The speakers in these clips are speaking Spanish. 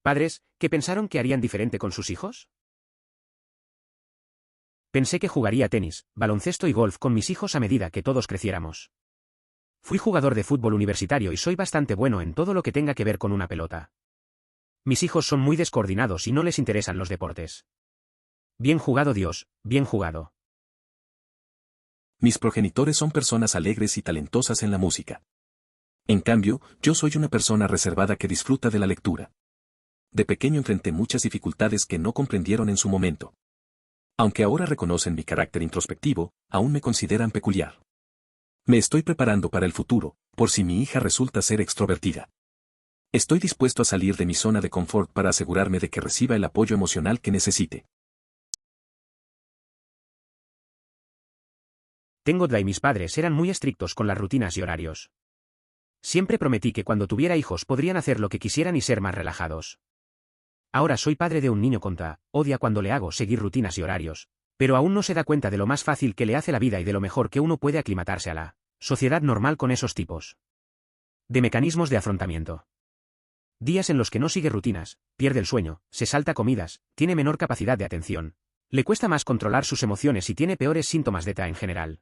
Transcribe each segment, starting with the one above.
¿Padres que pensaron que harían diferente con sus hijos? Pensé que jugaría tenis, baloncesto y golf con mis hijos a medida que todos creciéramos. Fui jugador de fútbol universitario y soy bastante bueno en todo lo que tenga que ver con una pelota. Mis hijos son muy descoordinados y no les interesan los deportes. Bien jugado, Dios, bien jugado. Mis progenitores son personas alegres y talentosas en la música. En cambio, yo soy una persona reservada que disfruta de la lectura. De pequeño enfrenté muchas dificultades que no comprendieron en su momento. Aunque ahora reconocen mi carácter introspectivo, aún me consideran peculiar. Me estoy preparando para el futuro, por si mi hija resulta ser extrovertida. Estoy dispuesto a salir de mi zona de confort para asegurarme de que reciba el apoyo emocional que necesite. Tengo y mis padres eran muy estrictos con las rutinas y horarios. Siempre prometí que cuando tuviera hijos podrían hacer lo que quisieran y ser más relajados. Ahora soy padre de un niño odia cuando le hago seguir rutinas y horarios, pero aún no se da cuenta de lo más fácil que le hace la vida y de lo mejor que uno puede aclimatarse a la sociedad normal con esos tipos de mecanismos de afrontamiento. Días en los que no sigue rutinas, pierde el sueño, se salta comidas, tiene menor capacidad de atención, le cuesta más controlar sus emociones y tiene peores síntomas de TEA en general.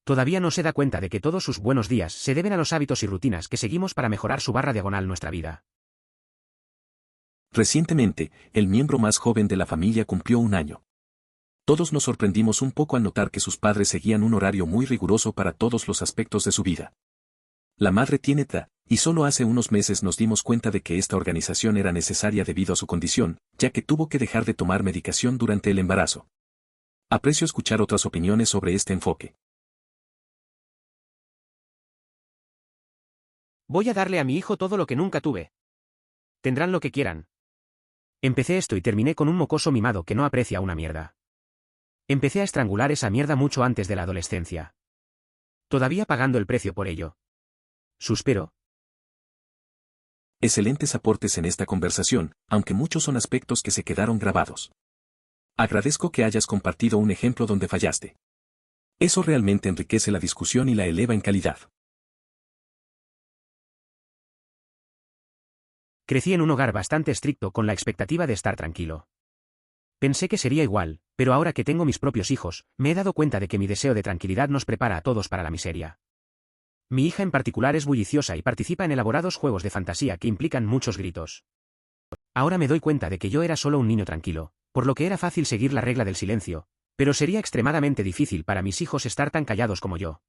Todavía no se da cuenta de que todos sus buenos días se deben a los hábitos y rutinas que seguimos para mejorar su /diagonal nuestra vida. Recientemente, el miembro más joven de la familia cumplió 1 año. Todos nos sorprendimos un poco al notar que sus padres seguían un horario muy riguroso para todos los aspectos de su vida. La madre tiene TEA, y solo hace unos meses nos dimos cuenta de que esta organización era necesaria debido a su condición, ya que tuvo que dejar de tomar medicación durante el embarazo. Aprecio escuchar otras opiniones sobre este enfoque. Voy a darle a mi hijo todo lo que nunca tuve. Tendrán lo que quieran. Empecé esto y terminé con un mocoso mimado que no aprecia una mierda. Empecé a estrangular esa mierda mucho antes de la adolescencia. Todavía pagando el precio por ello. Suspiro. Excelentes aportes en esta conversación, aunque muchos son aspectos que se quedaron grabados. Agradezco que hayas compartido un ejemplo donde fallaste. Eso realmente enriquece la discusión y la eleva en calidad. Crecí en un hogar bastante estricto con la expectativa de estar tranquilo. Pensé que sería igual, pero ahora que tengo mis propios hijos, me he dado cuenta de que mi deseo de tranquilidad nos prepara a todos para la miseria. Mi hija en particular es bulliciosa y participa en elaborados juegos de fantasía que implican muchos gritos. Ahora me doy cuenta de que yo era solo un niño tranquilo, por lo que era fácil seguir la regla del silencio, pero sería extremadamente difícil para mis hijos estar tan callados como yo.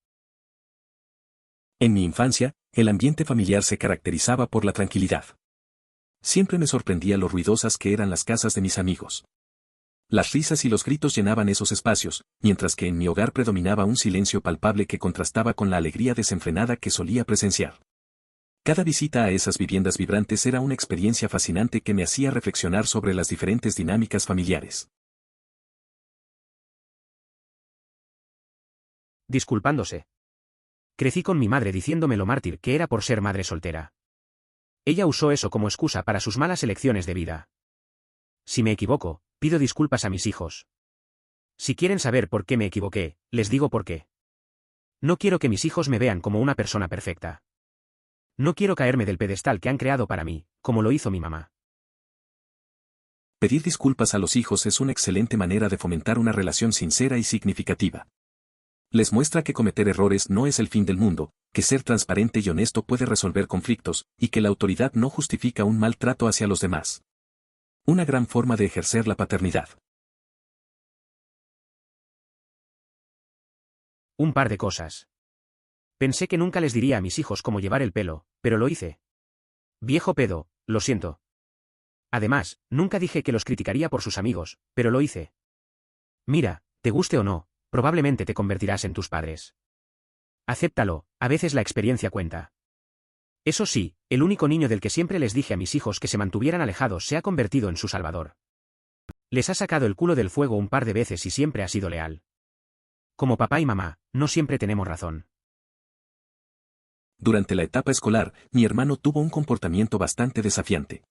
En mi infancia, el ambiente familiar se caracterizaba por la tranquilidad. Siempre me sorprendía lo ruidosas que eran las casas de mis amigos. Las risas y los gritos llenaban esos espacios, mientras que en mi hogar predominaba un silencio palpable que contrastaba con la alegría desenfrenada que solía presenciar. Cada visita a esas viviendas vibrantes era una experiencia fascinante que me hacía reflexionar sobre las diferentes dinámicas familiares. Disculpándose. Crecí con mi madre diciéndome lo mártir que era por ser madre soltera. Ella usó eso como excusa para sus malas elecciones de vida. Si me equivoco, pido disculpas a mis hijos. Si quieren saber por qué me equivoqué, les digo por qué. No quiero que mis hijos me vean como una persona perfecta. No quiero caerme del pedestal que han creado para mí, como lo hizo mi mamá. Pedir disculpas a los hijos es una excelente manera de fomentar una relación sincera y significativa. Les muestra que cometer errores no es el fin del mundo, que ser transparente y honesto puede resolver conflictos, y que la autoridad no justifica un mal trato hacia los demás. Una gran forma de ejercer la paternidad. Un par de cosas. Pensé que nunca les diría a mis hijos cómo llevar el pelo, pero lo hice. Viejo pedo, lo siento. Además, nunca dije que los criticaría por sus amigos, pero lo hice. Mira, te guste o no, probablemente te convertirás en tus padres. Acéptalo, a veces la experiencia cuenta. Eso sí, el único niño del que siempre les dije a mis hijos que se mantuvieran alejados se ha convertido en su salvador. Les ha sacado el culo del fuego un par de veces y siempre ha sido leal. Como papá y mamá, no siempre tenemos razón. Durante la etapa escolar, mi hermano tuvo un comportamiento bastante desafiante.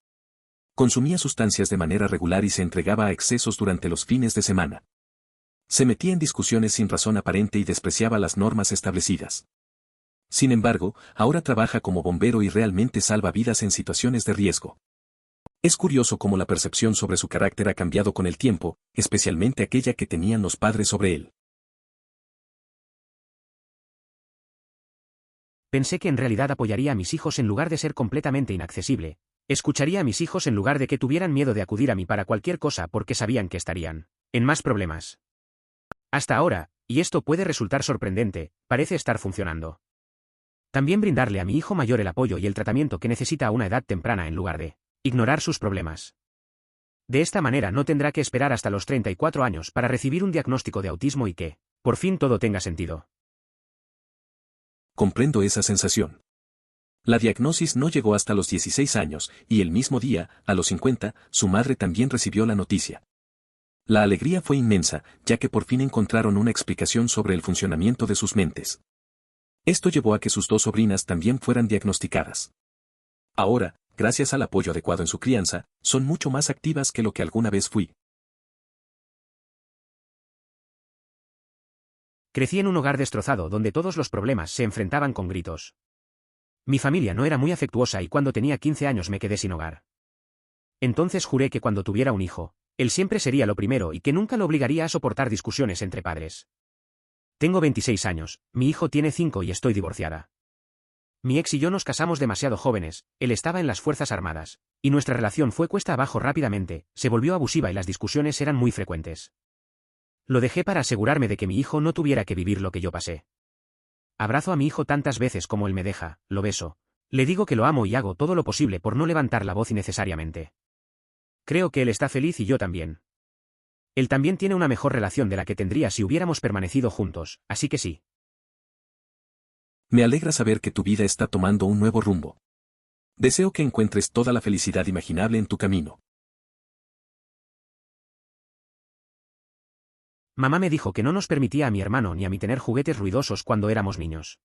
Consumía sustancias de manera regular y se entregaba a excesos durante los fines de semana. Se metía en discusiones sin razón aparente y despreciaba las normas establecidas. Sin embargo, ahora trabaja como bombero y realmente salva vidas en situaciones de riesgo. Es curioso cómo la percepción sobre su carácter ha cambiado con el tiempo, especialmente aquella que tenían los padres sobre él. Pensé que en realidad apoyaría a mis hijos en lugar de ser completamente inaccesible. Escucharía a mis hijos en lugar de que tuvieran miedo de acudir a mí para cualquier cosa porque sabían que estarían en más problemas. Hasta ahora, y esto puede resultar sorprendente, parece estar funcionando. También brindarle a mi hijo mayor el apoyo y el tratamiento que necesita a una edad temprana en lugar de ignorar sus problemas. De esta manera no tendrá que esperar hasta los 34 años para recibir un diagnóstico de autismo y que, por fin, todo tenga sentido. Comprendo esa sensación. La diagnosis no llegó hasta los 16 años, y el mismo día, a los 50, su madre también recibió la noticia. La alegría fue inmensa, ya que por fin encontraron una explicación sobre el funcionamiento de sus mentes. Esto llevó a que sus dos sobrinas también fueran diagnosticadas. Ahora, gracias al apoyo adecuado en su crianza, son mucho más activas que lo que alguna vez fui. Crecí en un hogar destrozado donde todos los problemas se enfrentaban con gritos. Mi familia no era muy afectuosa y cuando tenía 15 años me quedé sin hogar. Entonces juré que cuando tuviera un hijo, él siempre sería lo primero y que nunca lo obligaría a soportar discusiones entre padres. Tengo 26 años, mi hijo tiene 5 y estoy divorciada. Mi ex y yo nos casamos demasiado jóvenes, él estaba en las Fuerzas Armadas, y nuestra relación fue cuesta abajo rápidamente, se volvió abusiva y las discusiones eran muy frecuentes. Lo dejé para asegurarme de que mi hijo no tuviera que vivir lo que yo pasé. Abrazo a mi hijo tantas veces como él me deja, lo beso. Le digo que lo amo y hago todo lo posible por no levantar la voz innecesariamente. Creo que él está feliz y yo también. Él también tiene una mejor relación de la que tendría si hubiéramos permanecido juntos, así que sí. Me alegra saber que tu vida está tomando un nuevo rumbo. Deseo que encuentres toda la felicidad imaginable en tu camino. Mamá me dijo que no nos permitía a mi hermano ni a mí tener juguetes ruidosos cuando éramos niños.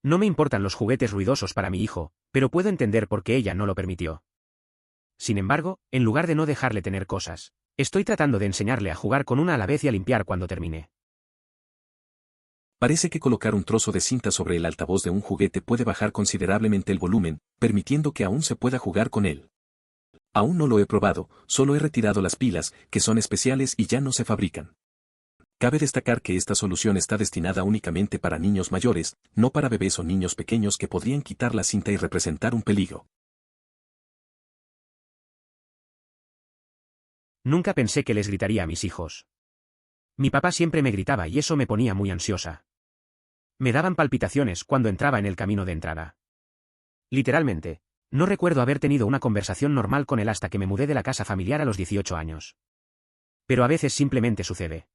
No me importan los juguetes ruidosos para mi hijo, pero puedo entender por qué ella no lo permitió. Sin embargo, en lugar de no dejarle tener cosas, estoy tratando de enseñarle a jugar con una a la vez y a limpiar cuando termine. Parece que colocar un trozo de cinta sobre el altavoz de un juguete puede bajar considerablemente el volumen, permitiendo que aún se pueda jugar con él. Aún no lo he probado, solo he retirado las pilas, que son especiales y ya no se fabrican. Cabe destacar que esta solución está destinada únicamente para niños mayores, no para bebés o niños pequeños que podrían quitar la cinta y representar un peligro. Nunca pensé que les gritaría a mis hijos. Mi papá siempre me gritaba y eso me ponía muy ansiosa. Me daban palpitaciones cuando entraba en el camino de entrada. Literalmente, no recuerdo haber tenido una conversación normal con él hasta que me mudé de la casa familiar a los 18 años. Pero a veces simplemente sucede.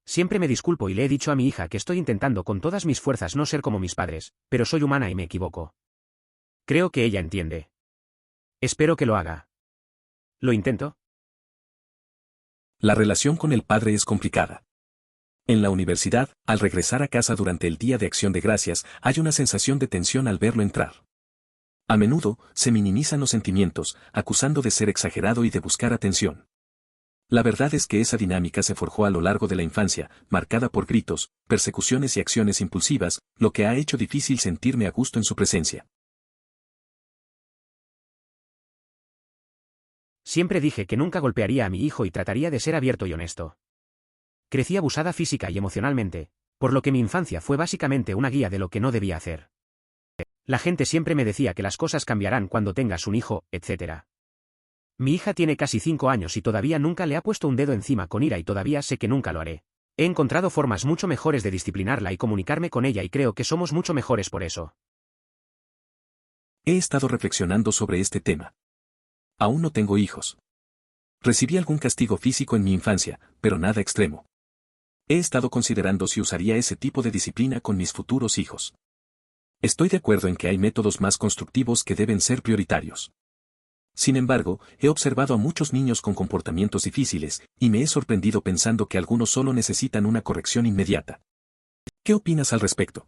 Siempre me disculpo y le he dicho a mi hija que estoy intentando con todas mis fuerzas no ser como mis padres, pero soy humana y me equivoco. Creo que ella entiende. Espero que lo haga. ¿Lo intento? La relación con el padre es complicada. En la universidad, al regresar a casa durante el Día de Acción de Gracias, hay una sensación de tensión al verlo entrar. A menudo, se minimizan los sentimientos, acusando de ser exagerado y de buscar atención. La verdad es que esa dinámica se forjó a lo largo de la infancia, marcada por gritos, persecuciones y acciones impulsivas, lo que ha hecho difícil sentirme a gusto en su presencia. Siempre dije que nunca golpearía a mi hijo y trataría de ser abierto y honesto. Crecí abusada física y emocionalmente, por lo que mi infancia fue básicamente una guía de lo que no debía hacer. La gente siempre me decía que las cosas cambiarán cuando tengas un hijo, etc. Mi hija tiene casi 5 años y todavía nunca le ha puesto un dedo encima con ira y todavía sé que nunca lo haré. He encontrado formas mucho mejores de disciplinarla y comunicarme con ella y creo que somos mucho mejores por eso. He estado reflexionando sobre este tema. Aún no tengo hijos. Recibí algún castigo físico en mi infancia, pero nada extremo. He estado considerando si usaría ese tipo de disciplina con mis futuros hijos. Estoy de acuerdo en que hay métodos más constructivos que deben ser prioritarios. Sin embargo, he observado a muchos niños con comportamientos difíciles, y me he sorprendido pensando que algunos solo necesitan una corrección inmediata. ¿Qué opinas al respecto?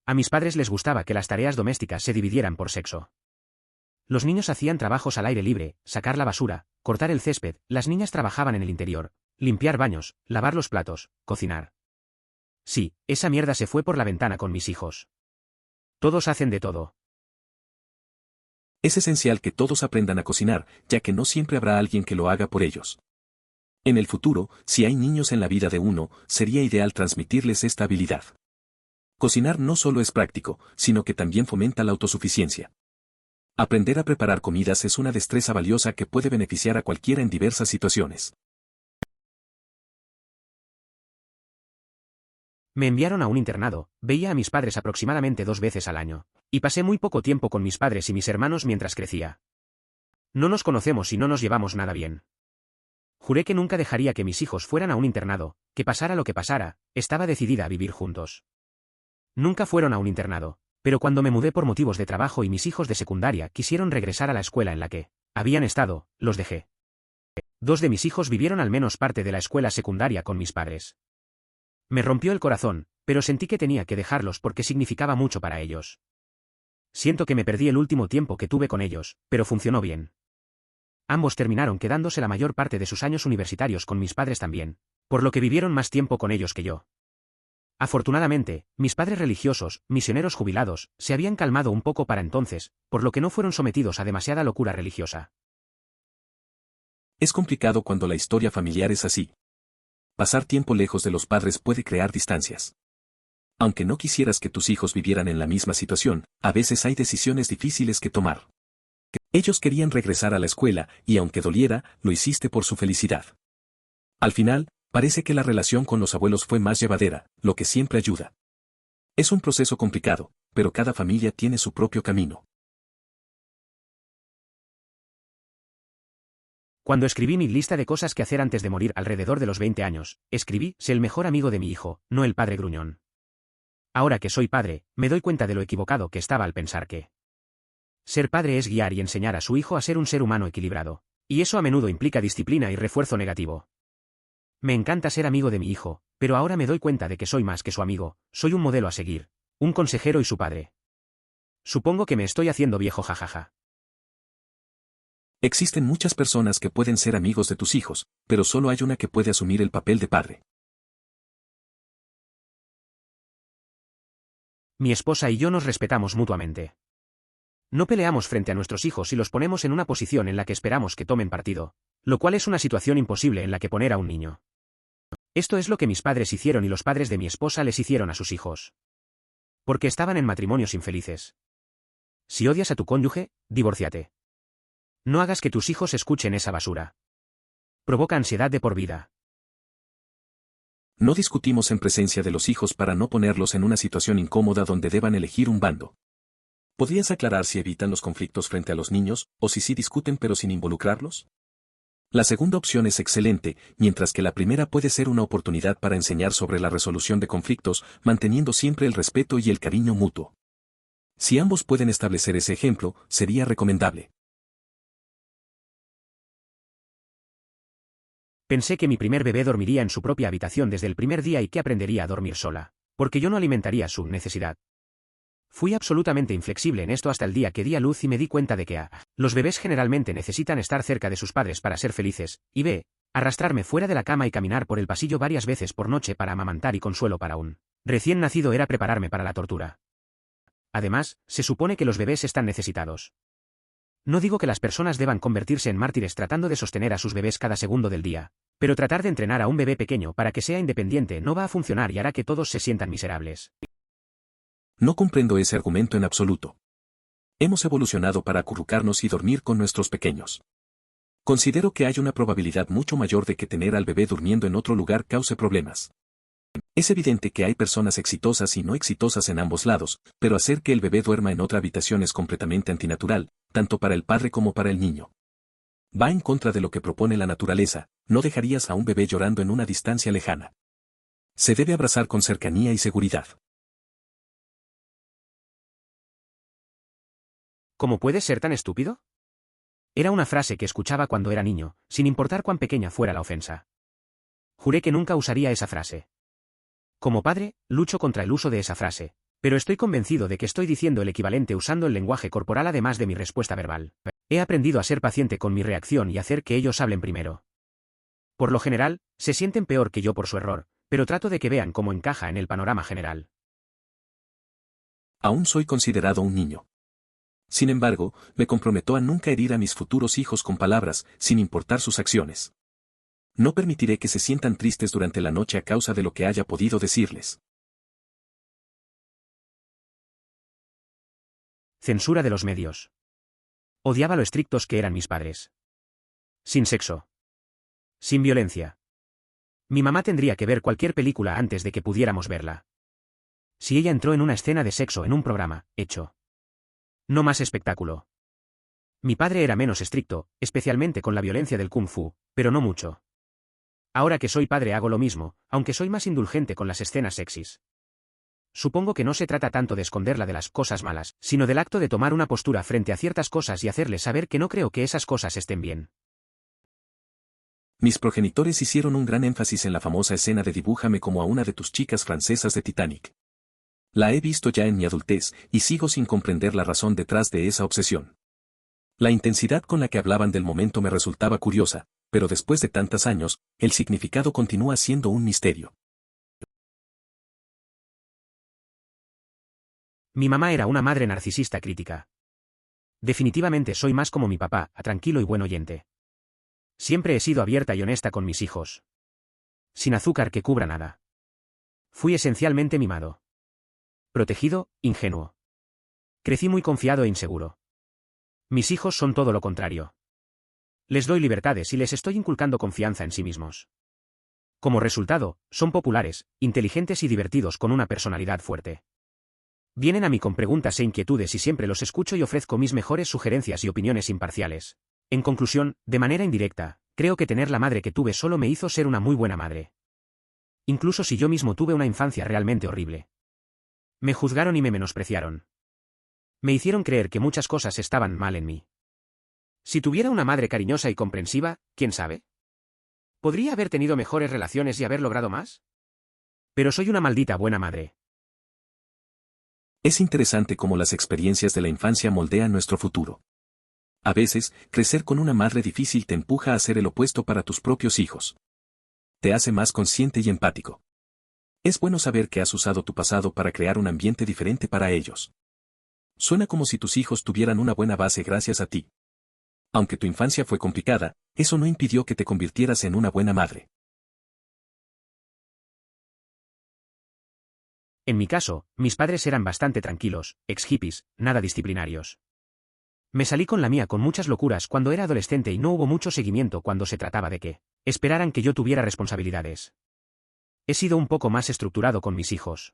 A mis padres les gustaba que las tareas domésticas se dividieran por sexo. Los niños hacían trabajos al aire libre, sacar la basura, cortar el césped, las niñas trabajaban en el interior, limpiar baños, lavar los platos, cocinar. Sí, esa mierda se fue por la ventana con mis hijos. Todos hacen de todo. Es esencial que todos aprendan a cocinar, ya que no siempre habrá alguien que lo haga por ellos. En el futuro, si hay niños en la vida de uno, sería ideal transmitirles esta habilidad. Cocinar no solo es práctico, sino que también fomenta la autosuficiencia. Aprender a preparar comidas es una destreza valiosa que puede beneficiar a cualquiera en diversas situaciones. Me enviaron a un internado, veía a mis padres aproximadamente 2 veces al año, y pasé muy poco tiempo con mis padres y mis hermanos mientras crecía. No nos conocemos y no nos llevamos nada bien. Juré que nunca dejaría que mis hijos fueran a un internado, que pasara lo que pasara, estaba decidida a vivir juntos. Nunca fueron a un internado, pero cuando me mudé por motivos de trabajo y mis hijos de secundaria quisieron regresar a la escuela en la que habían estado, los dejé. 2 de mis hijos vivieron al menos parte de la escuela secundaria con mis padres. Me rompió el corazón, pero sentí que tenía que dejarlos porque significaba mucho para ellos. Siento que me perdí el último tiempo que tuve con ellos, pero funcionó bien. Ambos terminaron quedándose la mayor parte de sus años universitarios con mis padres también, por lo que vivieron más tiempo con ellos que yo. Afortunadamente, mis padres religiosos, misioneros jubilados, se habían calmado un poco para entonces, por lo que no fueron sometidos a demasiada locura religiosa. Es complicado cuando la historia familiar es así. Pasar tiempo lejos de los padres puede crear distancias. Aunque no quisieras que tus hijos vivieran en la misma situación, a veces hay decisiones difíciles que tomar. Ellos querían regresar a la escuela, y aunque doliera, lo hiciste por su felicidad. Al final, parece que la relación con los abuelos fue más llevadera, lo que siempre ayuda. Es un proceso complicado, pero cada familia tiene su propio camino. Cuando escribí mi lista de cosas que hacer antes de morir alrededor de los 20 años, escribí, sé el mejor amigo de mi hijo, no el padre gruñón. Ahora que soy padre, me doy cuenta de lo equivocado que estaba al pensar que ser padre es guiar y enseñar a su hijo a ser un ser humano equilibrado, y eso a menudo implica disciplina y refuerzo negativo. Me encanta ser amigo de mi hijo, pero ahora me doy cuenta de que soy más que su amigo, soy un modelo a seguir, un consejero y su padre. Supongo que me estoy haciendo viejo jajaja. Existen muchas personas que pueden ser amigos de tus hijos, pero solo hay una que puede asumir el papel de padre. Mi esposa y yo nos respetamos mutuamente. No peleamos frente a nuestros hijos y los ponemos en una posición en la que esperamos que tomen partido, lo cual es una situación imposible en la que poner a un niño. Esto es lo que mis padres hicieron y los padres de mi esposa les hicieron a sus hijos. Porque estaban en matrimonios infelices. Si odias a tu cónyuge, divórciate. No hagas que tus hijos escuchen esa basura. Provoca ansiedad de por vida. No discutimos en presencia de los hijos para no ponerlos en una situación incómoda donde deban elegir un bando. ¿Podrías aclarar si evitan los conflictos frente a los niños, o si sí discuten pero sin involucrarlos? La segunda opción es excelente, mientras que la primera puede ser una oportunidad para enseñar sobre la resolución de conflictos, manteniendo siempre el respeto y el cariño mutuo. Si ambos pueden establecer ese ejemplo, sería recomendable. Pensé que mi primer bebé dormiría en su propia habitación desde el primer día y que aprendería a dormir sola, porque yo no alimentaría su necesidad. Fui absolutamente inflexible en esto hasta el día que di a luz y me di cuenta de que los bebés generalmente necesitan estar cerca de sus padres para ser felices, y arrastrarme fuera de la cama y caminar por el pasillo varias veces por noche para amamantar y consuelo para un recién nacido era prepararme para la tortura. Además, se supone que los bebés están necesitados. No digo que las personas deban convertirse en mártires tratando de sostener a sus bebés cada segundo del día, pero tratar de entrenar a un bebé pequeño para que sea independiente no va a funcionar y hará que todos se sientan miserables. No comprendo ese argumento en absoluto. Hemos evolucionado para acurrucarnos y dormir con nuestros pequeños. Considero que hay una probabilidad mucho mayor de que tener al bebé durmiendo en otro lugar cause problemas. Es evidente que hay personas exitosas y no exitosas en ambos lados, pero hacer que el bebé duerma en otra habitación es completamente antinatural, tanto para el padre como para el niño. Va en contra de lo que propone la naturaleza, no dejarías a un bebé llorando en una distancia lejana. Se debe abrazar con cercanía y seguridad. ¿Cómo puedes ser tan estúpido? Era una frase que escuchaba cuando era niño, sin importar cuán pequeña fuera la ofensa. Juré que nunca usaría esa frase. Como padre, lucho contra el uso de esa frase, pero estoy convencido de que estoy diciendo el equivalente usando el lenguaje corporal además de mi respuesta verbal. He aprendido a ser paciente con mi reacción y hacer que ellos hablen primero. Por lo general, se sienten peor que yo por su error, pero trato de que vean cómo encaja en el panorama general. Aún soy considerado un niño. Sin embargo, me comprometo a nunca herir a mis futuros hijos con palabras, sin importar sus acciones. No permitiré que se sientan tristes durante la noche a causa de lo que haya podido decirles. Censura de los medios. Odiaba lo estrictos que eran mis padres. Sin sexo. Sin violencia. Mi mamá tendría que ver cualquier película antes de que pudiéramos verla. Si ella entró en una escena de sexo en un programa, hecho. No más espectáculo. Mi padre era menos estricto, especialmente con la violencia del kung fu, pero no mucho. Ahora que soy padre hago lo mismo, aunque soy más indulgente con las escenas sexys. Supongo que no se trata tanto de esconderla de las cosas malas, sino del acto de tomar una postura frente a ciertas cosas y hacerle saber que no creo que esas cosas estén bien. Mis progenitores hicieron un gran énfasis en la famosa escena de dibújame como a una de tus chicas francesas de Titanic. La he visto ya en mi adultez, y sigo sin comprender la razón detrás de esa obsesión. La intensidad con la que hablaban del momento me resultaba curiosa, pero después de tantos años, el significado continúa siendo un misterio. Mi mamá era una madre narcisista crítica. Definitivamente soy más como mi papá, tranquilo y buen oyente. Siempre he sido abierta y honesta con mis hijos. Sin azúcar que cubra nada. Fui esencialmente mimado. Protegido, ingenuo. Crecí muy confiado e inseguro. Mis hijos son todo lo contrario. Les doy libertades y les estoy inculcando confianza en sí mismos. Como resultado, son populares, inteligentes y divertidos con una personalidad fuerte. Vienen a mí con preguntas e inquietudes y siempre los escucho y ofrezco mis mejores sugerencias y opiniones imparciales. En conclusión, de manera indirecta, creo que tener la madre que tuve solo me hizo ser una muy buena madre. Incluso si yo mismo tuve una infancia realmente horrible. Me juzgaron y me menospreciaron. Me hicieron creer que muchas cosas estaban mal en mí. Si tuviera una madre cariñosa y comprensiva, ¿quién sabe? ¿Podría haber tenido mejores relaciones y haber logrado más? Pero soy una maldita buena madre. Es interesante cómo las experiencias de la infancia moldean nuestro futuro. A veces, crecer con una madre difícil te empuja a hacer el opuesto para tus propios hijos. Te hace más consciente y empático. Es bueno saber que has usado tu pasado para crear un ambiente diferente para ellos. Suena como si tus hijos tuvieran una buena base gracias a ti. Aunque tu infancia fue complicada, eso no impidió que te convirtieras en una buena madre. En mi caso, mis padres eran bastante tranquilos, ex-hippies, nada disciplinarios. Me salí con la mía con muchas locuras cuando era adolescente y no hubo mucho seguimiento cuando se trataba de que esperaran que yo tuviera responsabilidades. He sido un poco más estructurado con mis hijos.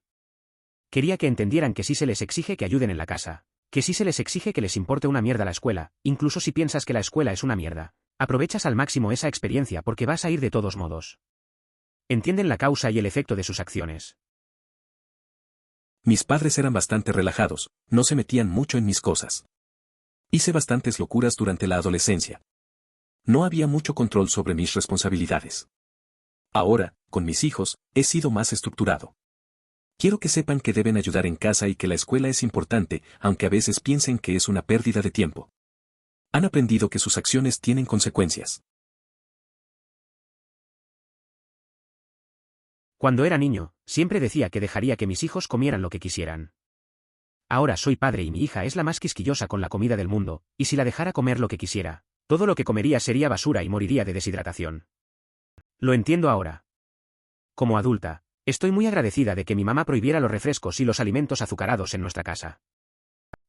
Quería que entendieran que sí se les exige que ayuden en la casa, que sí se les exige que les importe una mierda la escuela, incluso si piensas que la escuela es una mierda. Aprovechas al máximo esa experiencia porque vas a ir de todos modos. Entienden la causa y el efecto de sus acciones. Mis padres eran bastante relajados, no se metían mucho en mis cosas. Hice bastantes locuras durante la adolescencia. No había mucho control sobre mis responsabilidades. Ahora, con mis hijos, he sido más estructurado. Quiero que sepan que deben ayudar en casa y que la escuela es importante, aunque a veces piensen que es una pérdida de tiempo. Han aprendido que sus acciones tienen consecuencias. Cuando era niño, siempre decía que dejaría que mis hijos comieran lo que quisieran. Ahora soy padre y mi hija es la más quisquillosa con la comida del mundo, y si la dejara comer lo que quisiera, todo lo que comería sería basura y moriría de deshidratación. Lo entiendo ahora. Como adulta, estoy muy agradecida de que mi mamá prohibiera los refrescos y los alimentos azucarados en nuestra casa.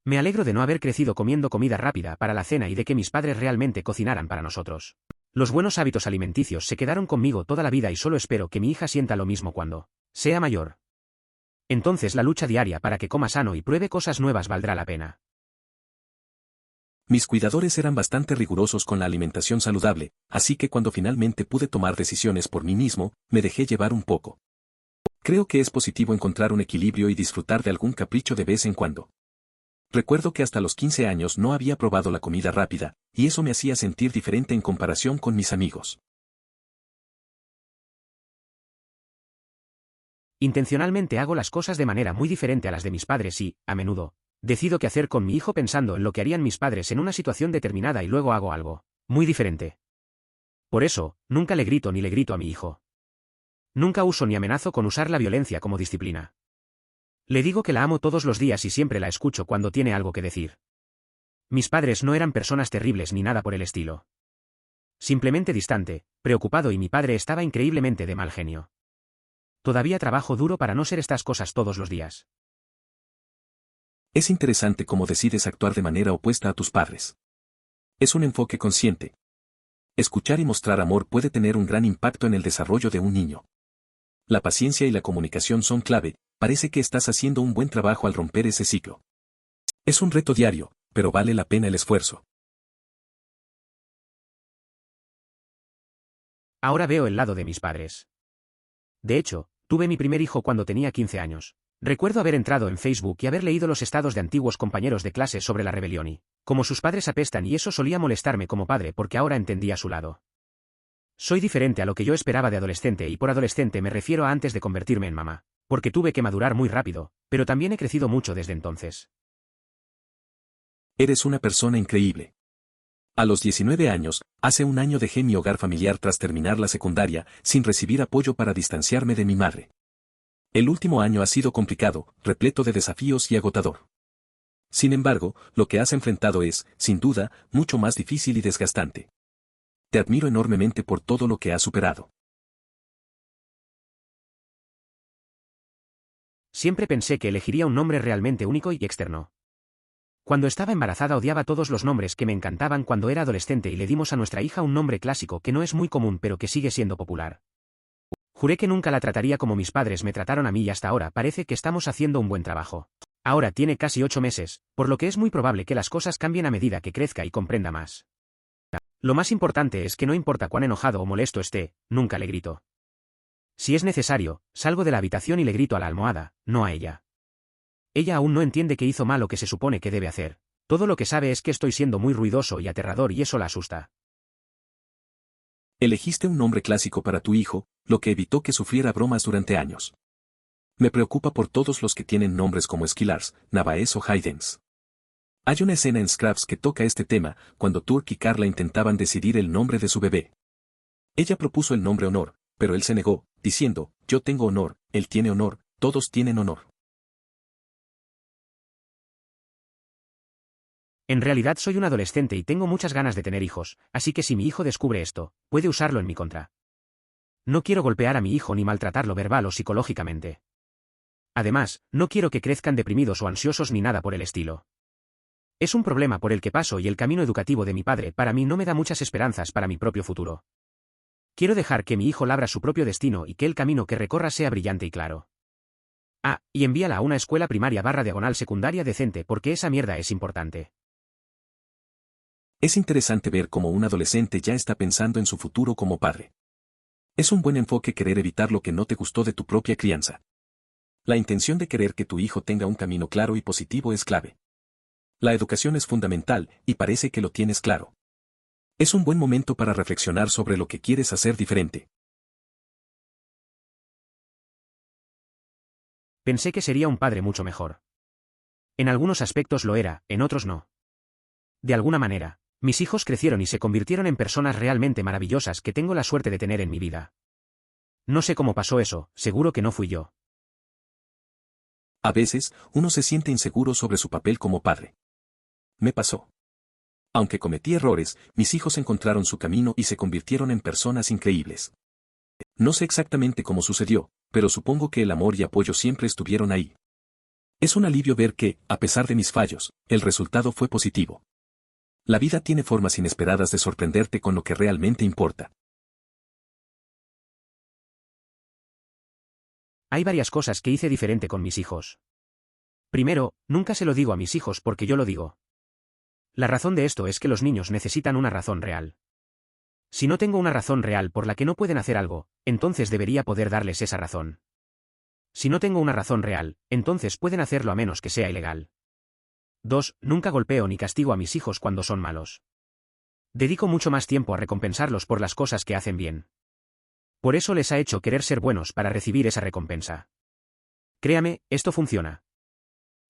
Me alegro de no haber crecido comiendo comida rápida para la cena y de que mis padres realmente cocinaran para nosotros. Los buenos hábitos alimenticios se quedaron conmigo toda la vida y solo espero que mi hija sienta lo mismo cuando sea mayor. Entonces la lucha diaria para que coma sano y pruebe cosas nuevas valdrá la pena. Mis cuidadores eran bastante rigurosos con la alimentación saludable, así que cuando finalmente pude tomar decisiones por mí mismo, me dejé llevar un poco. Creo que es positivo encontrar un equilibrio y disfrutar de algún capricho de vez en cuando. Recuerdo que hasta los 15 años no había probado la comida rápida, y eso me hacía sentir diferente en comparación con mis amigos. Intencionalmente hago las cosas de manera muy diferente a las de mis padres y, a menudo, decido qué hacer con mi hijo pensando en lo que harían mis padres en una situación determinada y luego hago algo muy diferente. Por eso, nunca le grito ni le grito a mi hijo. Nunca uso ni amenazo con usar la violencia como disciplina. Le digo que la amo todos los días y siempre la escucho cuando tiene algo que decir. Mis padres no eran personas terribles ni nada por el estilo. Simplemente distante, preocupado, y mi padre estaba increíblemente de mal genio. Todavía trabajo duro para no ser estas cosas todos los días. Es interesante cómo decides actuar de manera opuesta a tus padres. Es un enfoque consciente. Escuchar y mostrar amor puede tener un gran impacto en el desarrollo de un niño. La paciencia y la comunicación son clave. Parece que estás haciendo un buen trabajo al romper ese ciclo. Es un reto diario, pero vale la pena el esfuerzo. Ahora veo el lado de mis padres. De hecho, tuve mi primer hijo cuando tenía 15 años. Recuerdo haber entrado en Facebook y haber leído los estados de antiguos compañeros de clase sobre la rebelión y cómo sus padres apestan, y eso solía molestarme como padre porque ahora entendía su lado. Soy diferente a lo que yo esperaba de adolescente, y por adolescente me refiero a antes de convertirme en mamá, porque tuve que madurar muy rápido, pero también he crecido mucho desde entonces. Eres una persona increíble. A los 19 años, hace un año dejé mi hogar familiar tras terminar la secundaria, sin recibir apoyo para distanciarme de mi madre. El último año ha sido complicado, repleto de desafíos y agotador. Sin embargo, lo que has enfrentado es, sin duda, mucho más difícil y desgastante. Te admiro enormemente por todo lo que has superado. Siempre pensé que elegiría un nombre realmente único y externo. Cuando estaba embarazada odiaba todos los nombres que me encantaban cuando era adolescente, y le dimos a nuestra hija un nombre clásico que no es muy común pero que sigue siendo popular. Juré que nunca la trataría como mis padres me trataron a mí, y hasta ahora parece que estamos haciendo un buen trabajo. Ahora tiene casi 8 meses, por lo que es muy probable que las cosas cambien a medida que crezca y comprenda más. Lo más importante es que no importa cuán enojado o molesto esté, nunca le grito. Si es necesario, salgo de la habitación y le grito a la almohada, no a ella. Ella aún no entiende que hizo mal lo que se supone que debe hacer. Todo lo que sabe es que estoy siendo muy ruidoso y aterrador, y eso la asusta. Elegiste un nombre clásico para tu hijo, lo que evitó que sufriera bromas durante años. Me preocupa por todos los que tienen nombres como Skillars, Navaes o Haydens. Hay una escena en Scraps que toca este tema, cuando Turk y Carla intentaban decidir el nombre de su bebé. Ella propuso el nombre Honor, pero él se negó, diciendo, yo tengo honor, él tiene honor, todos tienen honor. En realidad soy un adolescente y tengo muchas ganas de tener hijos, así que si mi hijo descubre esto, puede usarlo en mi contra. No quiero golpear a mi hijo ni maltratarlo verbal o psicológicamente. Además, no quiero que crezcan deprimidos o ansiosos ni nada por el estilo. Es un problema por el que paso, y el camino educativo de mi padre para mí no me da muchas esperanzas para mi propio futuro. Quiero dejar que mi hijo labra su propio destino y que el camino que recorra sea brillante y claro. Ah, y envíala a una escuela primaria/secundaria decente, porque esa mierda es importante. Es interesante ver cómo un adolescente ya está pensando en su futuro como padre. Es un buen enfoque querer evitar lo que no te gustó de tu propia crianza. La intención de querer que tu hijo tenga un camino claro y positivo es clave. La educación es fundamental, y parece que lo tienes claro. Es un buen momento para reflexionar sobre lo que quieres hacer diferente. Pensé que sería un padre mucho mejor. En algunos aspectos lo era, en otros no. De alguna manera, mis hijos crecieron y se convirtieron en personas realmente maravillosas que tengo la suerte de tener en mi vida. No sé cómo pasó eso, seguro que no fui yo. A veces, uno se siente inseguro sobre su papel como padre. Me pasó. Aunque cometí errores, mis hijos encontraron su camino y se convirtieron en personas increíbles. No sé exactamente cómo sucedió, pero supongo que el amor y apoyo siempre estuvieron ahí. Es un alivio ver que, a pesar de mis fallos, el resultado fue positivo. La vida tiene formas inesperadas de sorprenderte con lo que realmente importa. Hay varias cosas que hice diferente con mis hijos. Primero, nunca se lo digo a mis hijos porque yo lo digo. La razón de esto es que los niños necesitan una razón real. Si no tengo una razón real por la que no pueden hacer algo, entonces debería poder darles esa razón. Si no tengo una razón real, entonces pueden hacerlo a menos que sea ilegal. 2. Nunca golpeo ni castigo a mis hijos cuando son malos. Dedico mucho más tiempo a recompensarlos por las cosas que hacen bien. Por eso les ha hecho querer ser buenos para recibir esa recompensa. Créame, esto funciona.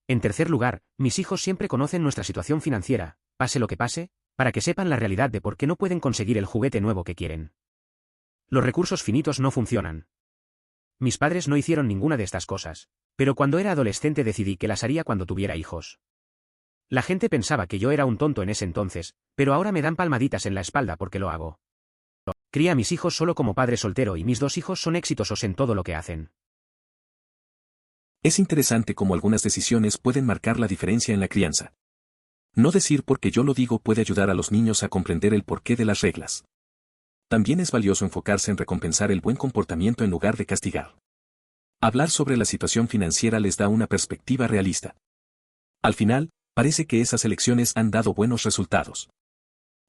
En tercer lugar, mis hijos siempre conocen nuestra situación financiera, pase lo que pase, para que sepan la realidad de por qué no pueden conseguir el juguete nuevo que quieren. Los recursos finitos no funcionan. Mis padres no hicieron ninguna de estas cosas, pero cuando era adolescente decidí que las haría cuando tuviera hijos. La gente pensaba que yo era un tonto en ese entonces, pero ahora me dan palmaditas en la espalda porque lo hago. Cría a mis hijos solo como padre soltero y mis 2 hijos son exitosos en todo lo que hacen. Es interesante cómo algunas decisiones pueden marcar la diferencia en la crianza. No decir porque yo lo digo puede ayudar a los niños a comprender el porqué de las reglas. También es valioso enfocarse en recompensar el buen comportamiento en lugar de castigar. Hablar sobre la situación financiera les da una perspectiva realista. Al final, parece que esas elecciones han dado buenos resultados.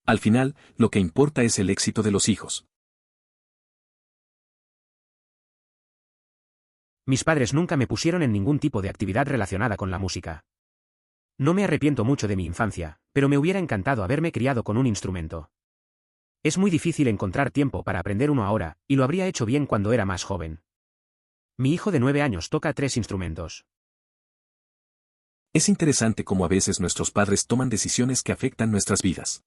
Al final, lo que importa es el éxito de los hijos. Mis padres nunca me pusieron en ningún tipo de actividad relacionada con la música. No me arrepiento mucho de mi infancia, pero me hubiera encantado haberme criado con un instrumento. Es muy difícil encontrar tiempo para aprender uno ahora, y lo habría hecho bien cuando era más joven. Mi hijo de 9 años toca 3 instrumentos. Es interesante cómo a veces nuestros padres toman decisiones que afectan nuestras vidas.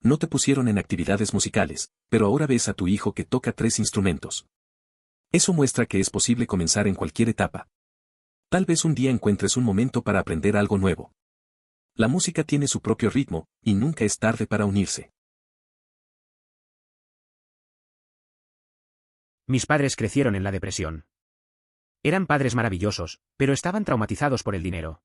No te pusieron en actividades musicales, pero ahora ves a tu hijo que toca 3 instrumentos. Eso muestra que es posible comenzar en cualquier etapa. Tal vez un día encuentres un momento para aprender algo nuevo. La música tiene su propio ritmo, y nunca es tarde para unirse. Mis padres crecieron en la depresión. Eran padres maravillosos, pero estaban traumatizados por el dinero.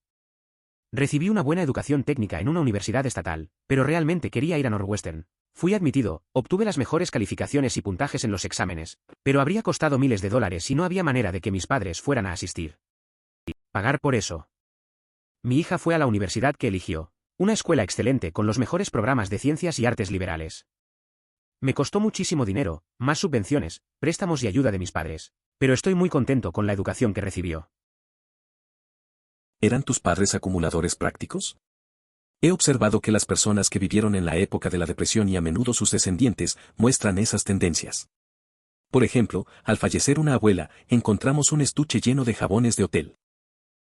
Recibí una buena educación técnica en una universidad estatal, pero realmente quería ir a Northwestern. Fui admitido, obtuve las mejores calificaciones y puntajes en los exámenes, pero habría costado miles de dólares y no había manera de que mis padres fueran a asistir. Pagar por eso. Mi hija fue a la universidad que eligió, una escuela excelente con los mejores programas de ciencias y artes liberales. Me costó muchísimo dinero, más subvenciones, préstamos y ayuda de mis padres, pero estoy muy contento con la educación que recibió. ¿Eran tus padres acumuladores prácticos? He observado que las personas que vivieron en la época de la depresión y a menudo sus descendientes muestran esas tendencias. Por ejemplo, al fallecer una abuela, encontramos un estuche lleno de jabones de hotel.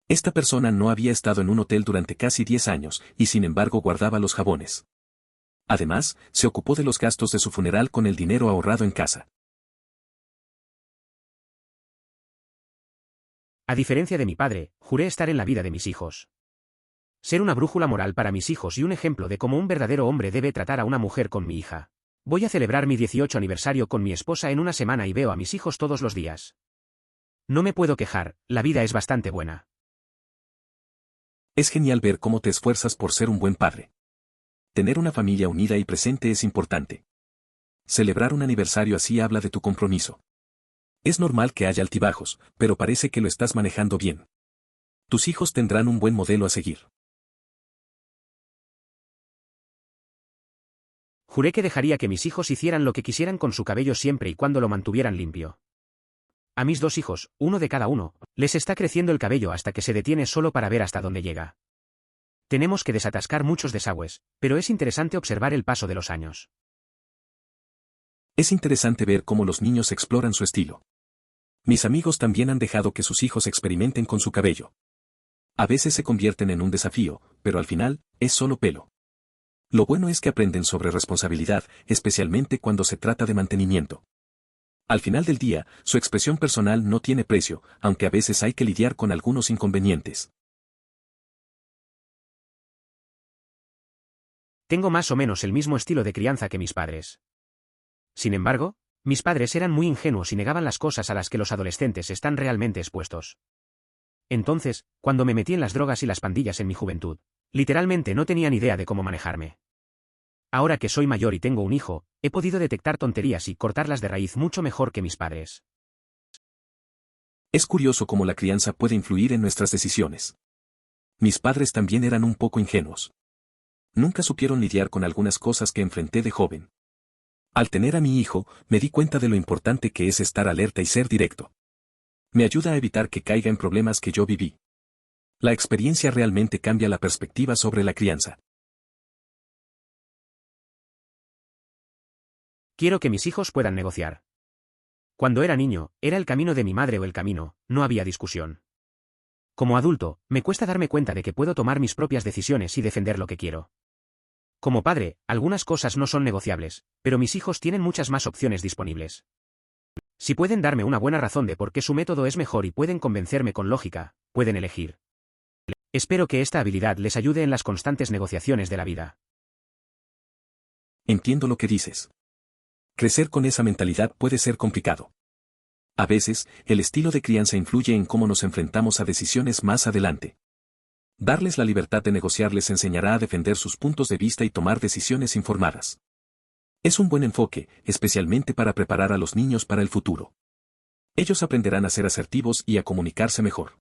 Esta persona no había estado en un hotel durante casi 10 años y sin embargo guardaba los jabones. Además, se ocupó de los gastos de su funeral con el dinero ahorrado en casa. A diferencia de mi padre, juré estar en la vida de mis hijos. Ser una brújula moral para mis hijos y un ejemplo de cómo un verdadero hombre debe tratar a una mujer con mi hija. Voy a celebrar mi 18 aniversario con mi esposa en una semana y veo a mis hijos todos los días. No me puedo quejar, la vida es bastante buena. Es genial ver cómo te esfuerzas por ser un buen padre. Tener una familia unida y presente es importante. Celebrar un aniversario así habla de tu compromiso. Es normal que haya altibajos, pero parece que lo estás manejando bien. Tus hijos tendrán un buen modelo a seguir. Juré que dejaría que mis hijos hicieran lo que quisieran con su cabello siempre y cuando lo mantuvieran limpio. A mis 2 hijos, uno de cada uno, les está creciendo el cabello hasta que se detiene solo para ver hasta dónde llega. Tenemos que desatascar muchos desagües, pero es interesante observar el paso de los años. Es interesante ver cómo los niños exploran su estilo. Mis amigos también han dejado que sus hijos experimenten con su cabello. A veces se convierten en un desafío, pero al final, es solo pelo. Lo bueno es que aprenden sobre responsabilidad, especialmente cuando se trata de mantenimiento. Al final del día, su expresión personal no tiene precio, aunque a veces hay que lidiar con algunos inconvenientes. Tengo más o menos el mismo estilo de crianza que mis padres. Sin embargo, mis padres eran muy ingenuos y negaban las cosas a las que los adolescentes están realmente expuestos. Entonces, cuando me metí en las drogas y las pandillas en mi juventud, literalmente no tenía ni idea de cómo manejarme. Ahora que soy mayor y tengo un hijo, he podido detectar tonterías y cortarlas de raíz mucho mejor que mis padres. Es curioso cómo la crianza puede influir en nuestras decisiones. Mis padres también eran un poco ingenuos. Nunca supieron lidiar con algunas cosas que enfrenté de joven. Al tener a mi hijo, me di cuenta de lo importante que es estar alerta y ser directo. Me ayuda a evitar que caiga en problemas que yo viví. La experiencia realmente cambia la perspectiva sobre la crianza. Quiero que mis hijos puedan negociar. Cuando era niño, era el camino de mi madre o el camino, no había discusión. Como adulto, me cuesta darme cuenta de que puedo tomar mis propias decisiones y defender lo que quiero. Como padre, algunas cosas no son negociables, pero mis hijos tienen muchas más opciones disponibles. Si pueden darme una buena razón de por qué su método es mejor y pueden convencerme con lógica, pueden elegir. Espero que esta habilidad les ayude en las constantes negociaciones de la vida. Entiendo lo que dices. Crecer con esa mentalidad puede ser complicado. A veces, el estilo de crianza influye en cómo nos enfrentamos a decisiones más adelante. Darles la libertad de negociar les enseñará a defender sus puntos de vista y tomar decisiones informadas. Es un buen enfoque, especialmente para preparar a los niños para el futuro. Ellos aprenderán a ser asertivos y a comunicarse mejor.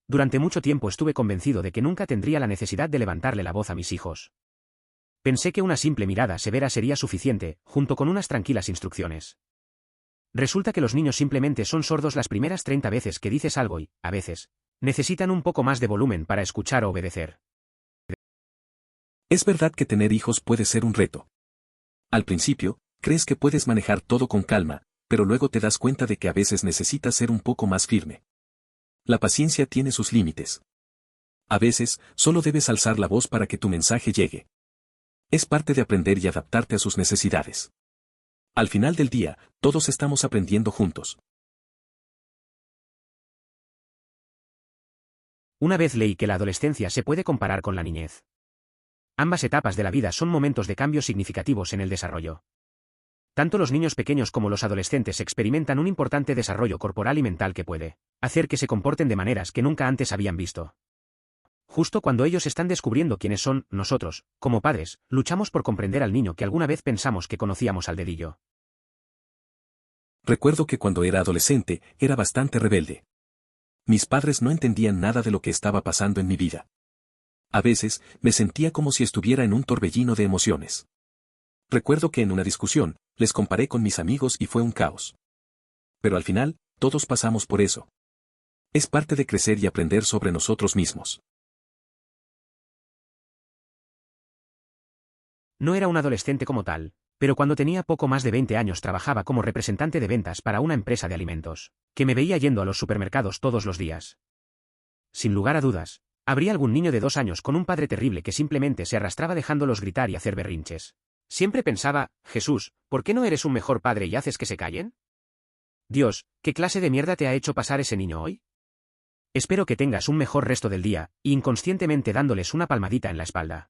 Durante mucho tiempo estuve convencido de que nunca tendría la necesidad de levantarle la voz a mis hijos. Pensé que una simple mirada severa sería suficiente, junto con unas tranquilas instrucciones. Resulta que los niños simplemente son sordos las primeras 30 veces que dices algo y, a veces, necesitan un poco más de volumen para escuchar o obedecer. Es verdad que tener hijos puede ser un reto. Al principio, crees que puedes manejar todo con calma, pero luego te das cuenta de que a veces necesitas ser un poco más firme. La paciencia tiene sus límites. A veces, solo debes alzar la voz para que tu mensaje llegue. Es parte de aprender y adaptarte a sus necesidades. Al final del día, todos estamos aprendiendo juntos. Una vez leí que la adolescencia se puede comparar con la niñez. Ambas etapas de la vida son momentos de cambio significativos en el desarrollo. Tanto los niños pequeños como los adolescentes experimentan un importante desarrollo corporal y mental que puede hacer que se comporten de maneras que nunca antes habían visto. Justo cuando ellos están descubriendo quiénes son, nosotros, como padres, luchamos por comprender al niño que alguna vez pensamos que conocíamos al dedillo. Recuerdo que cuando era adolescente, era bastante rebelde. Mis padres no entendían nada de lo que estaba pasando en mi vida. A veces, me sentía como si estuviera en un torbellino de emociones. Recuerdo que en una discusión, les comparé con mis amigos y fue un caos. Pero al final, todos pasamos por eso. Es parte de crecer y aprender sobre nosotros mismos. No era un adolescente como tal, pero cuando tenía poco más de 20 años trabajaba como representante de ventas para una empresa de alimentos, que me veía yendo a los supermercados todos los días. Sin lugar a dudas, habría algún niño de 2 años con un padre terrible que simplemente se arrastraba dejándolos gritar y hacer berrinches. Siempre pensaba, Jesús, ¿por qué no eres un mejor padre y haces que se callen? Dios, ¿qué clase de mierda te ha hecho pasar ese niño hoy? Espero que tengas un mejor resto del día, inconscientemente dándoles una palmadita en la espalda.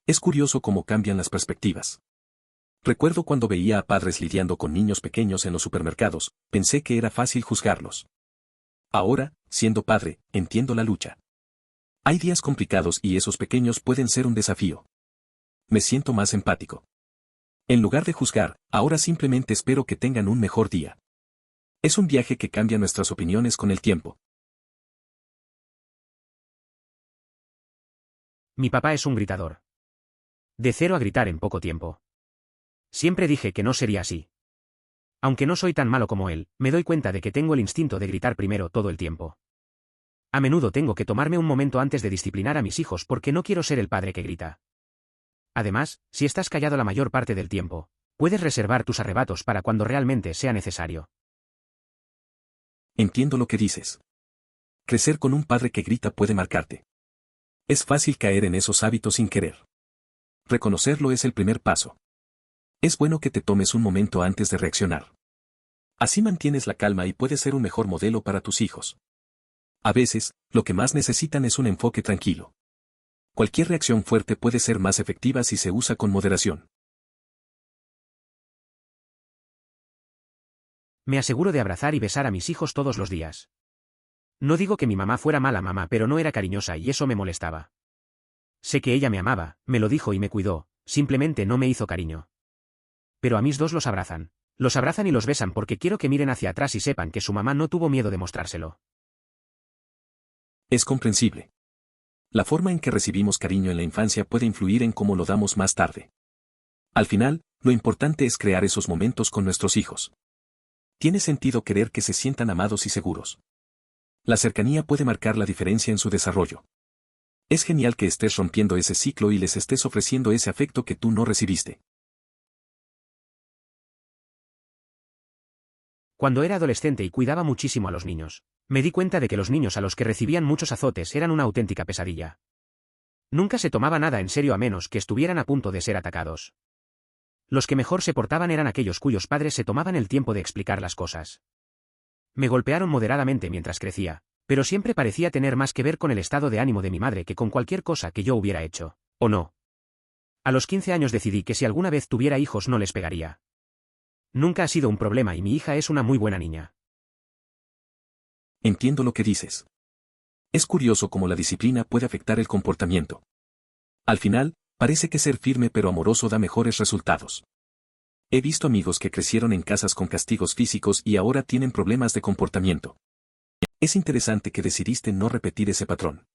Es curioso cómo cambian las perspectivas. Recuerdo cuando veía a padres lidiando con niños pequeños en los supermercados, pensé que era fácil juzgarlos. Ahora, siendo padre, entiendo la lucha. Hay días complicados y esos pequeños pueden ser un desafío. Me siento más empático. En lugar de juzgar, ahora simplemente espero que tengan un mejor día. Es un viaje que cambia nuestras opiniones con el tiempo. Mi papá es un gritador. De cero a gritar en poco tiempo. Siempre dije que no sería así. Aunque no soy tan malo como él, me doy cuenta de que tengo el instinto de gritar primero todo el tiempo. A menudo tengo que tomarme un momento antes de disciplinar a mis hijos porque no quiero ser el padre que grita. Además, si estás callado la mayor parte del tiempo, puedes reservar tus arrebatos para cuando realmente sea necesario. Entiendo lo que dices. Crecer con un padre que grita puede marcarte. Es fácil caer en esos hábitos sin querer. Reconocerlo es el primer paso. Es bueno que te tomes un momento antes de reaccionar. Así mantienes la calma y puedes ser un mejor modelo para tus hijos. A veces, lo que más necesitan es un enfoque tranquilo. Cualquier reacción fuerte puede ser más efectiva si se usa con moderación. Me aseguro de abrazar y besar a mis hijos todos los días. No digo que mi mamá fuera mala mamá, pero no era cariñosa y eso me molestaba. Sé que ella me amaba, me lo dijo y me cuidó, simplemente no me hizo cariño. Pero a mis dos los abrazan y los besan porque quiero que miren hacia atrás y sepan que su mamá no tuvo miedo de mostrárselo. Es comprensible. La forma en que recibimos cariño en la infancia puede influir en cómo lo damos más tarde. Al final, lo importante es crear esos momentos con nuestros hijos. Tiene sentido querer que se sientan amados y seguros. La cercanía puede marcar la diferencia en su desarrollo. Es genial que estés rompiendo ese ciclo y les estés ofreciendo ese afecto que tú no recibiste. Cuando era adolescente y cuidaba muchísimo a los niños, me di cuenta de que los niños a los que recibían muchos azotes eran una auténtica pesadilla. Nunca se tomaba nada en serio a menos que estuvieran a punto de ser atacados. Los que mejor se portaban eran aquellos cuyos padres se tomaban el tiempo de explicar las cosas. Me golpearon moderadamente mientras crecía, pero siempre parecía tener más que ver con el estado de ánimo de mi madre que con cualquier cosa que yo hubiera hecho, ¿o no? A los 15 años decidí que si alguna vez tuviera hijos no les pegaría. Nunca ha sido un problema y mi hija es una muy buena niña. Entiendo lo que dices. Es curioso cómo la disciplina puede afectar el comportamiento. Al final, parece que ser firme pero amoroso da mejores resultados. He visto amigos que crecieron en casas con castigos físicos y ahora tienen problemas de comportamiento. Es interesante que decidiste no repetir ese patrón.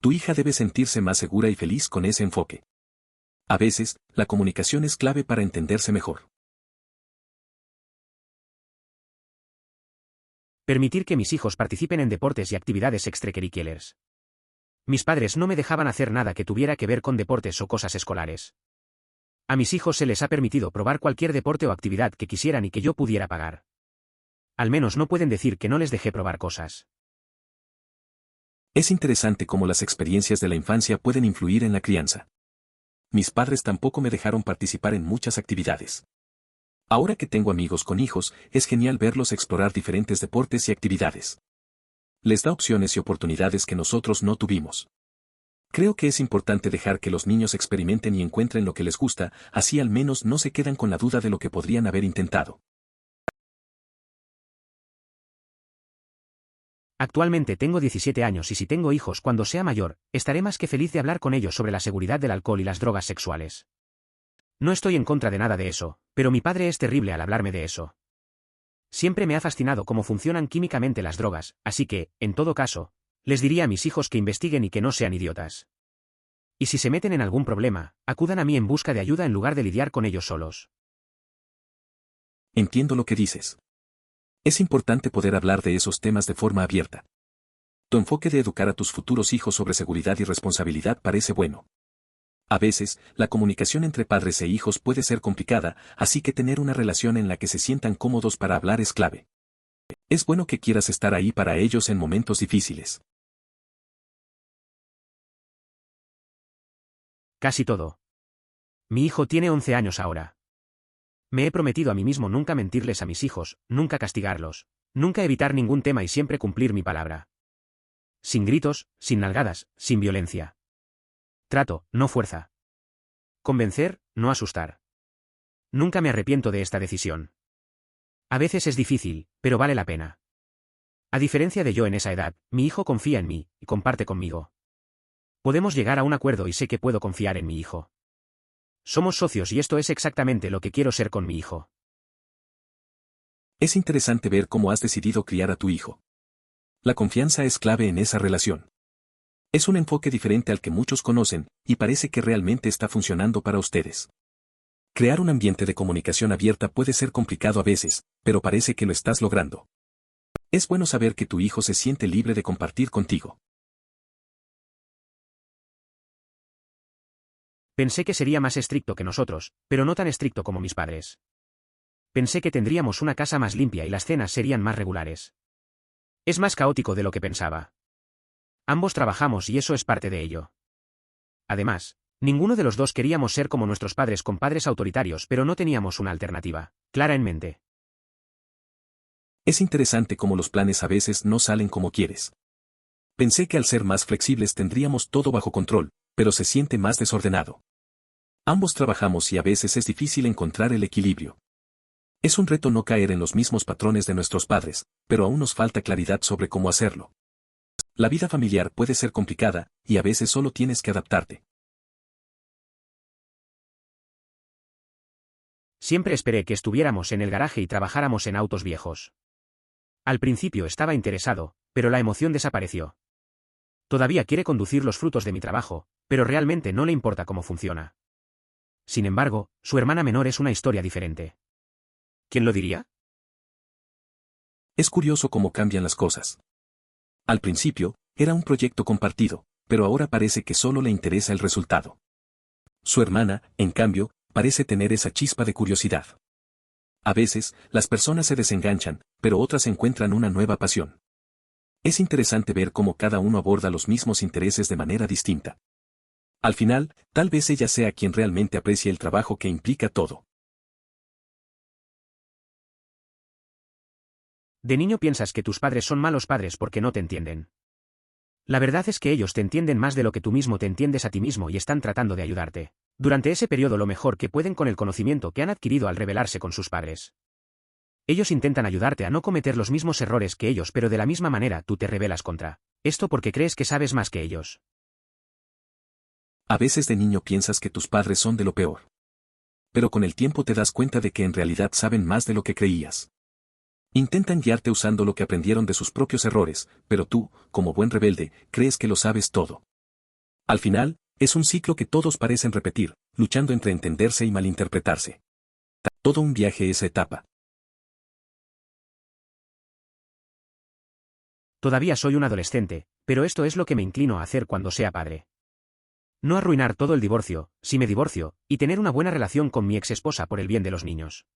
Tu hija debe sentirse más segura y feliz con ese enfoque. A veces, la comunicación es clave para entenderse mejor. Permitir que mis hijos participen en deportes y actividades extracurriculares. Mis padres no me dejaban hacer nada que tuviera que ver con deportes o cosas escolares. A mis hijos se les ha permitido probar cualquier deporte o actividad que quisieran y que yo pudiera pagar. Al menos no pueden decir que no les dejé probar cosas. Es interesante cómo las experiencias de la infancia pueden influir en la crianza. Mis padres tampoco me dejaron participar en muchas actividades. Ahora que tengo amigos con hijos, es genial verlos explorar diferentes deportes y actividades. Les da opciones y oportunidades que nosotros no tuvimos. Creo que es importante dejar que los niños experimenten y encuentren lo que les gusta, así al menos no se quedan con la duda de lo que podrían haber intentado. Actualmente tengo 17 años y si tengo hijos cuando sea mayor, estaré más que feliz de hablar con ellos sobre la seguridad del alcohol y las drogas sexuales. No estoy en contra de nada de eso, pero mi padre es terrible al hablarme de eso. Siempre me ha fascinado cómo funcionan químicamente las drogas, así que, en todo caso, les diría a mis hijos que investiguen y que no sean idiotas. Y si se meten en algún problema, acudan a mí en busca de ayuda en lugar de lidiar con ellos solos. Entiendo lo que dices. Es importante poder hablar de esos temas de forma abierta. Tu enfoque de educar a tus futuros hijos sobre seguridad y responsabilidad parece bueno. A veces, la comunicación entre padres e hijos puede ser complicada, así que tener una relación en la que se sientan cómodos para hablar es clave. Es bueno que quieras estar ahí para ellos en momentos difíciles. Casi todo. Mi hijo tiene 11 años ahora. Me he prometido a mí mismo nunca mentirles a mis hijos, nunca castigarlos, nunca evitar ningún tema y siempre cumplir mi palabra. Sin gritos, sin nalgadas, sin violencia. Trato, no fuerza. Convencer, no asustar. Nunca me arrepiento de esta decisión. A veces es difícil, pero vale la pena. A diferencia de yo en esa edad, mi hijo confía en mí, y comparte conmigo. Podemos llegar a un acuerdo y sé que puedo confiar en mi hijo. Somos socios y esto es exactamente lo que quiero ser con mi hijo. Es interesante ver cómo has decidido criar a tu hijo. La confianza es clave en esa relación. Es un enfoque diferente al que muchos conocen, y parece que realmente está funcionando para ustedes. Crear un ambiente de comunicación abierta puede ser complicado a veces, pero parece que lo estás logrando. Es bueno saber que tu hijo se siente libre de compartir contigo. Pensé que sería más estricto que nosotros, pero no tan estricto como mis padres. Pensé que tendríamos una casa más limpia y las cenas serían más regulares. Es más caótico de lo que pensaba. Ambos trabajamos y eso es parte de ello. Además, ninguno de los dos queríamos ser como nuestros padres con padres autoritarios, pero no teníamos una alternativa clara en mente. Es interesante cómo los planes a veces no salen como quieres. Pensé que al ser más flexibles tendríamos todo bajo control, pero se siente más desordenado. Ambos trabajamos y a veces es difícil encontrar el equilibrio. Es un reto no caer en los mismos patrones de nuestros padres, pero aún nos falta claridad sobre cómo hacerlo. La vida familiar puede ser complicada, y a veces solo tienes que adaptarte. Siempre esperé que estuviéramos en el garaje y trabajáramos en autos viejos. Al principio estaba interesado, pero la emoción desapareció. Todavía quiere conducir los frutos de mi trabajo, pero realmente no le importa cómo funciona. Sin embargo, su hermana menor es una historia diferente. ¿Quién lo diría? Es curioso cómo cambian las cosas. Al principio, era un proyecto compartido, pero ahora parece que solo le interesa el resultado. Su hermana, en cambio, parece tener esa chispa de curiosidad. A veces, las personas se desenganchan, pero otras encuentran una nueva pasión. Es interesante ver cómo cada uno aborda los mismos intereses de manera distinta. Al final, tal vez ella sea quien realmente aprecie el trabajo que implica todo. De niño piensas que tus padres son malos padres porque no te entienden. La verdad es que ellos te entienden más de lo que tú mismo te entiendes a ti mismo y están tratando de ayudarte. Durante ese periodo lo mejor que pueden con el conocimiento que han adquirido al rebelarse con sus padres. Ellos intentan ayudarte a no cometer los mismos errores que ellos, pero de la misma manera tú te rebelas contra. Esto porque crees que sabes más que ellos. A veces de niño piensas que tus padres son de lo peor. Pero con el tiempo te das cuenta de que en realidad saben más de lo que creías. Intentan guiarte usando lo que aprendieron de sus propios errores, pero tú, como buen rebelde, crees que lo sabes todo. Al final, es un ciclo que todos parecen repetir, luchando entre entenderse y malinterpretarse. Todo un viaje esa etapa. Todavía soy un adolescente, pero esto es lo que me inclino a hacer cuando sea padre. No arruinar todo el divorcio, si me divorcio, y tener una buena relación con mi ex esposa por el bien de los niños.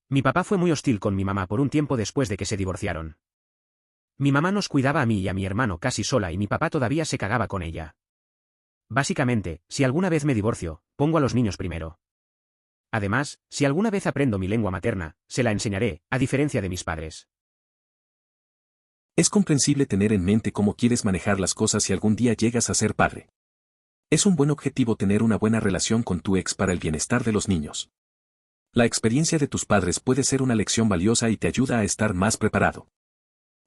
Mi papá fue muy hostil con mi mamá por un tiempo después de que se divorciaron. Mi mamá nos cuidaba a mí y a mi hermano casi sola y mi papá todavía se cagaba con ella. Básicamente, si alguna vez me divorcio, pongo a los niños primero. Además, si alguna vez aprendo mi lengua materna, se la enseñaré, a diferencia de mis padres. Es comprensible tener en mente cómo quieres manejar las cosas si algún día llegas a ser padre. Es un buen objetivo tener una buena relación con tu ex para el bienestar de los niños. La experiencia de tus padres puede ser una lección valiosa y te ayuda a estar más preparado.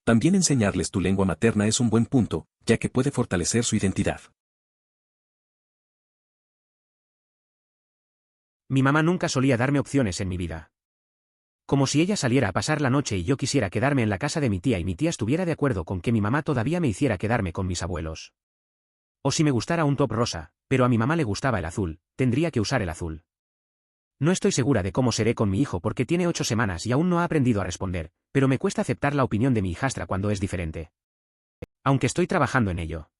También enseñarles tu lengua materna es un buen punto, ya que puede fortalecer su identidad. Mi mamá nunca solía darme opciones en mi vida. Como si ella saliera a pasar la noche y yo quisiera quedarme en la casa de mi tía y mi tía estuviera de acuerdo con que mi mamá todavía me hiciera quedarme con mis abuelos. O si me gustara un top rosa, pero a mi mamá le gustaba el azul, tendría que usar el azul. No estoy segura de cómo seré con mi hijo porque tiene 8 semanas y aún no ha aprendido a responder, pero me cuesta aceptar la opinión de mi hijastra cuando es diferente. Aunque estoy trabajando en ello.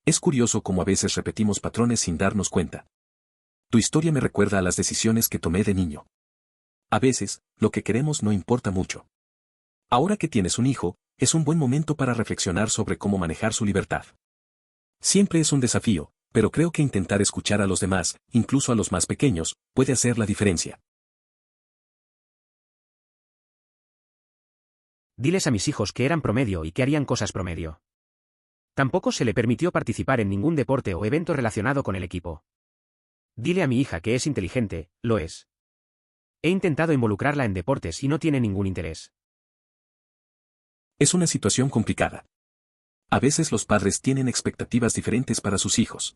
Es curioso cómo a veces repetimos patrones sin darnos cuenta. Tu historia me recuerda a las decisiones que tomé de niño. A veces, lo que queremos no importa mucho. Ahora que tienes un hijo, es un buen momento para reflexionar sobre cómo manejar su libertad. Siempre es un desafío, pero creo que intentar escuchar a los demás, incluso a los más pequeños, puede hacer la diferencia. Diles a mis hijos que eran promedio y que harían cosas promedio. Tampoco se le permitió participar en ningún deporte o evento relacionado con el equipo. Dile a mi hija que es inteligente, lo es. He intentado involucrarla en deportes y no tiene ningún interés. Es una situación complicada. A veces los padres tienen expectativas diferentes para sus hijos.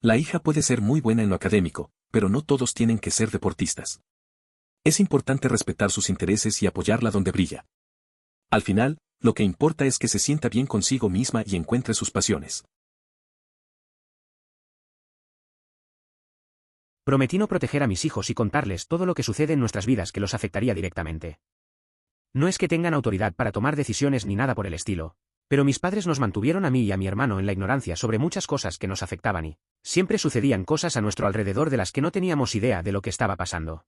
La hija puede ser muy buena en lo académico, pero no todos tienen que ser deportistas. Es importante respetar sus intereses y apoyarla donde brilla. Al final, lo que importa es que se sienta bien consigo misma y encuentre sus pasiones. Prometí no proteger a mis hijos y contarles todo lo que sucede en nuestras vidas que los afectaría directamente. No es que tengan autoridad para tomar decisiones ni nada por el estilo, pero mis padres nos mantuvieron a mí y a mi hermano en la ignorancia sobre muchas cosas que nos afectaban y siempre sucedían cosas a nuestro alrededor de las que no teníamos idea de lo que estaba pasando.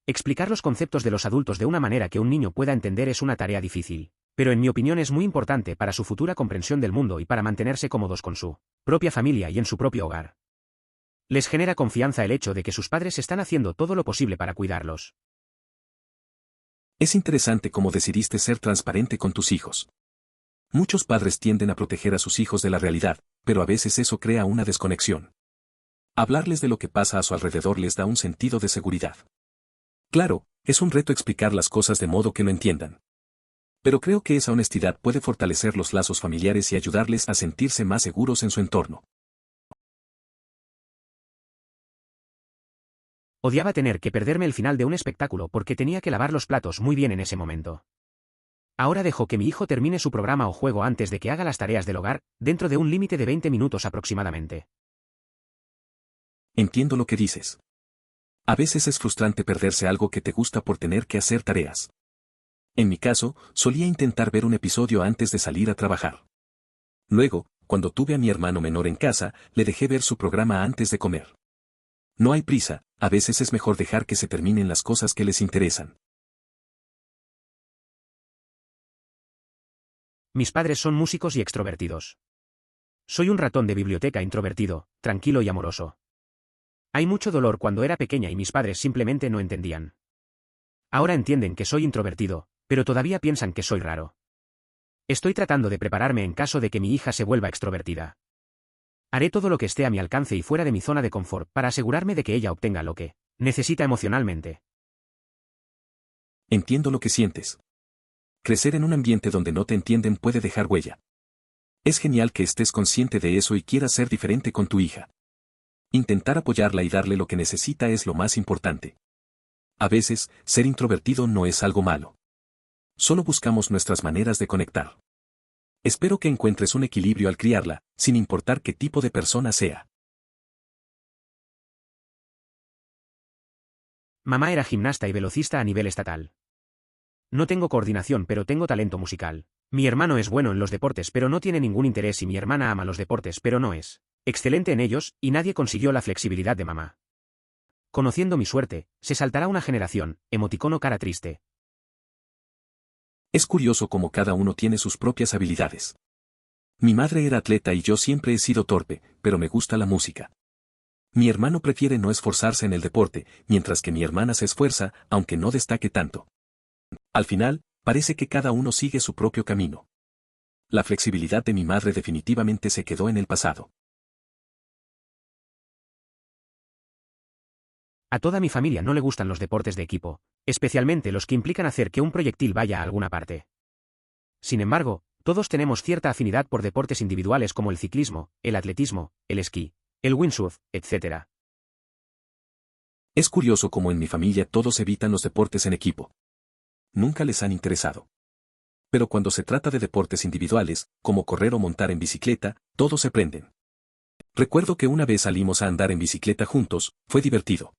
Explicar los conceptos de los adultos de una manera que un niño pueda entender es una tarea difícil, pero en mi opinión es muy importante para su futura comprensión del mundo y para mantenerse cómodos con su propia familia y en su propio hogar. Les genera confianza el hecho de que sus padres están haciendo todo lo posible para cuidarlos. Es interesante cómo decidiste ser transparente con tus hijos. Muchos padres tienden a proteger a sus hijos de la realidad, pero a veces eso crea una desconexión. Hablarles de lo que pasa a su alrededor les da un sentido de seguridad. Claro, es un reto explicar las cosas de modo que lo entiendan. Pero creo que esa honestidad puede fortalecer los lazos familiares y ayudarles a sentirse más seguros en su entorno. Odiaba tener que perderme el final de un espectáculo porque tenía que lavar los platos muy bien en ese momento. Ahora dejo que mi hijo termine su programa o juego antes de que haga las tareas del hogar, dentro de un límite de 20 minutos aproximadamente. Entiendo lo que dices. A veces es frustrante perderse algo que te gusta por tener que hacer tareas. En mi caso, solía intentar ver un episodio antes de salir a trabajar. Luego, cuando tuve a mi hermano menor en casa, le dejé ver su programa antes de comer. No hay prisa, a veces es mejor dejar que se terminen las cosas que les interesan. Mis padres son músicos y extrovertidos. Soy un ratón de biblioteca introvertido, tranquilo y amoroso. Hay mucho dolor cuando era pequeña y mis padres simplemente no entendían. Ahora entienden que soy introvertido, pero todavía piensan que soy raro. Estoy tratando de prepararme en caso de que mi hija se vuelva extrovertida. Haré todo lo que esté a mi alcance y fuera de mi zona de confort para asegurarme de que ella obtenga lo que necesita emocionalmente. Entiendo lo que sientes. Crecer en un ambiente donde no te entienden puede dejar huella. Es genial que estés consciente de eso y quieras ser diferente con tu hija. Intentar apoyarla y darle lo que necesita es lo más importante. A veces, ser introvertido no es algo malo. Solo buscamos nuestras maneras de conectar. Espero que encuentres un equilibrio al criarla, sin importar qué tipo de persona sea. Mamá era gimnasta y velocista a nivel estatal. No tengo coordinación, pero tengo talento musical. Mi hermano es bueno en los deportes, pero no tiene ningún interés, y mi hermana ama los deportes, pero no es excelente en ellos, y nadie consiguió la flexibilidad de mamá. Conociendo mi suerte, se saltará una generación, emoticono cara triste. Es curioso cómo cada uno tiene sus propias habilidades. Mi madre era atleta y yo siempre he sido torpe, pero me gusta la música. Mi hermano prefiere no esforzarse en el deporte, mientras que mi hermana se esfuerza, aunque no destaque tanto. Al final, parece que cada uno sigue su propio camino. La flexibilidad de mi madre definitivamente se quedó en el pasado. A toda mi familia no le gustan los deportes de equipo, especialmente los que implican hacer que un proyectil vaya a alguna parte. Sin embargo, todos tenemos cierta afinidad por deportes individuales como el ciclismo, el atletismo, el esquí, el windsurf, etc. Es curioso cómo en mi familia todos evitan los deportes en equipo. Nunca les han interesado. Pero cuando se trata de deportes individuales, como correr o montar en bicicleta, todos se prenden. Recuerdo que una vez salimos a andar en bicicleta juntos, fue divertido.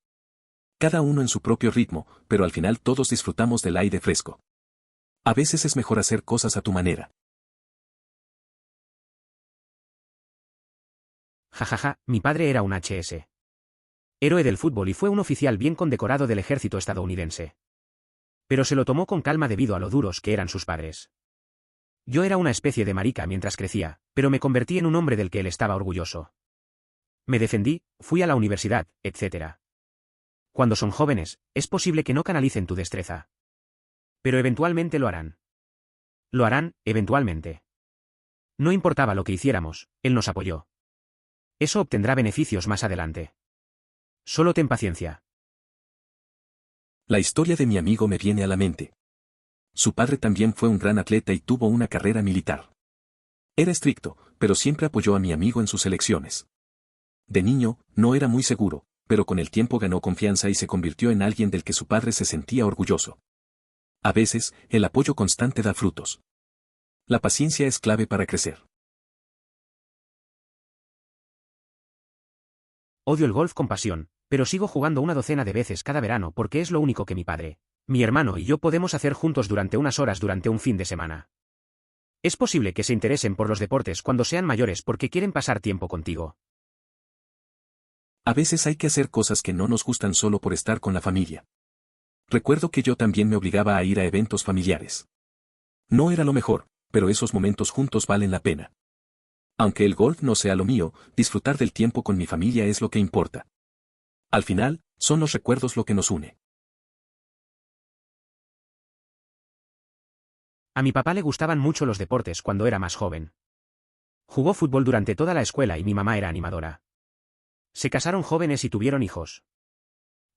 Cada uno en su propio ritmo, pero al final todos disfrutamos del aire fresco. A veces es mejor hacer cosas a tu manera. Jajaja, mi padre era un HS. Héroe del fútbol y fue un oficial bien condecorado del ejército estadounidense. Pero se lo tomó con calma debido a lo duros que eran sus padres. Yo era una especie de marica mientras crecía, pero me convertí en un hombre del que él estaba orgulloso. Me defendí, fui a la universidad, etc. Cuando son jóvenes, es posible que no canalicen tu destreza. Pero eventualmente lo harán. Lo harán, eventualmente. No importaba lo que hiciéramos, él nos apoyó. Eso obtendrá beneficios más adelante. Solo ten paciencia. La historia de mi amigo me viene a la mente. Su padre también fue un gran atleta y tuvo una carrera militar. Era estricto, pero siempre apoyó a mi amigo en sus elecciones. De niño, no era muy seguro, pero con el tiempo ganó confianza y se convirtió en alguien del que su padre se sentía orgulloso. A veces, el apoyo constante da frutos. La paciencia es clave para crecer. Odio el golf con pasión, pero sigo jugando una docena de veces cada verano porque es lo único que mi padre, mi hermano y yo podemos hacer juntos durante unas horas durante un fin de semana. Es posible que se interesen por los deportes cuando sean mayores porque quieren pasar tiempo contigo. A veces hay que hacer cosas que no nos gustan solo por estar con la familia. Recuerdo que yo también me obligaba a ir a eventos familiares. No era lo mejor, pero esos momentos juntos valen la pena. Aunque el golf no sea lo mío, disfrutar del tiempo con mi familia es lo que importa. Al final, son los recuerdos lo que nos une. A mi papá le gustaban mucho los deportes cuando era más joven. Jugó fútbol durante toda la escuela y mi mamá era animadora. Se casaron jóvenes y tuvieron hijos.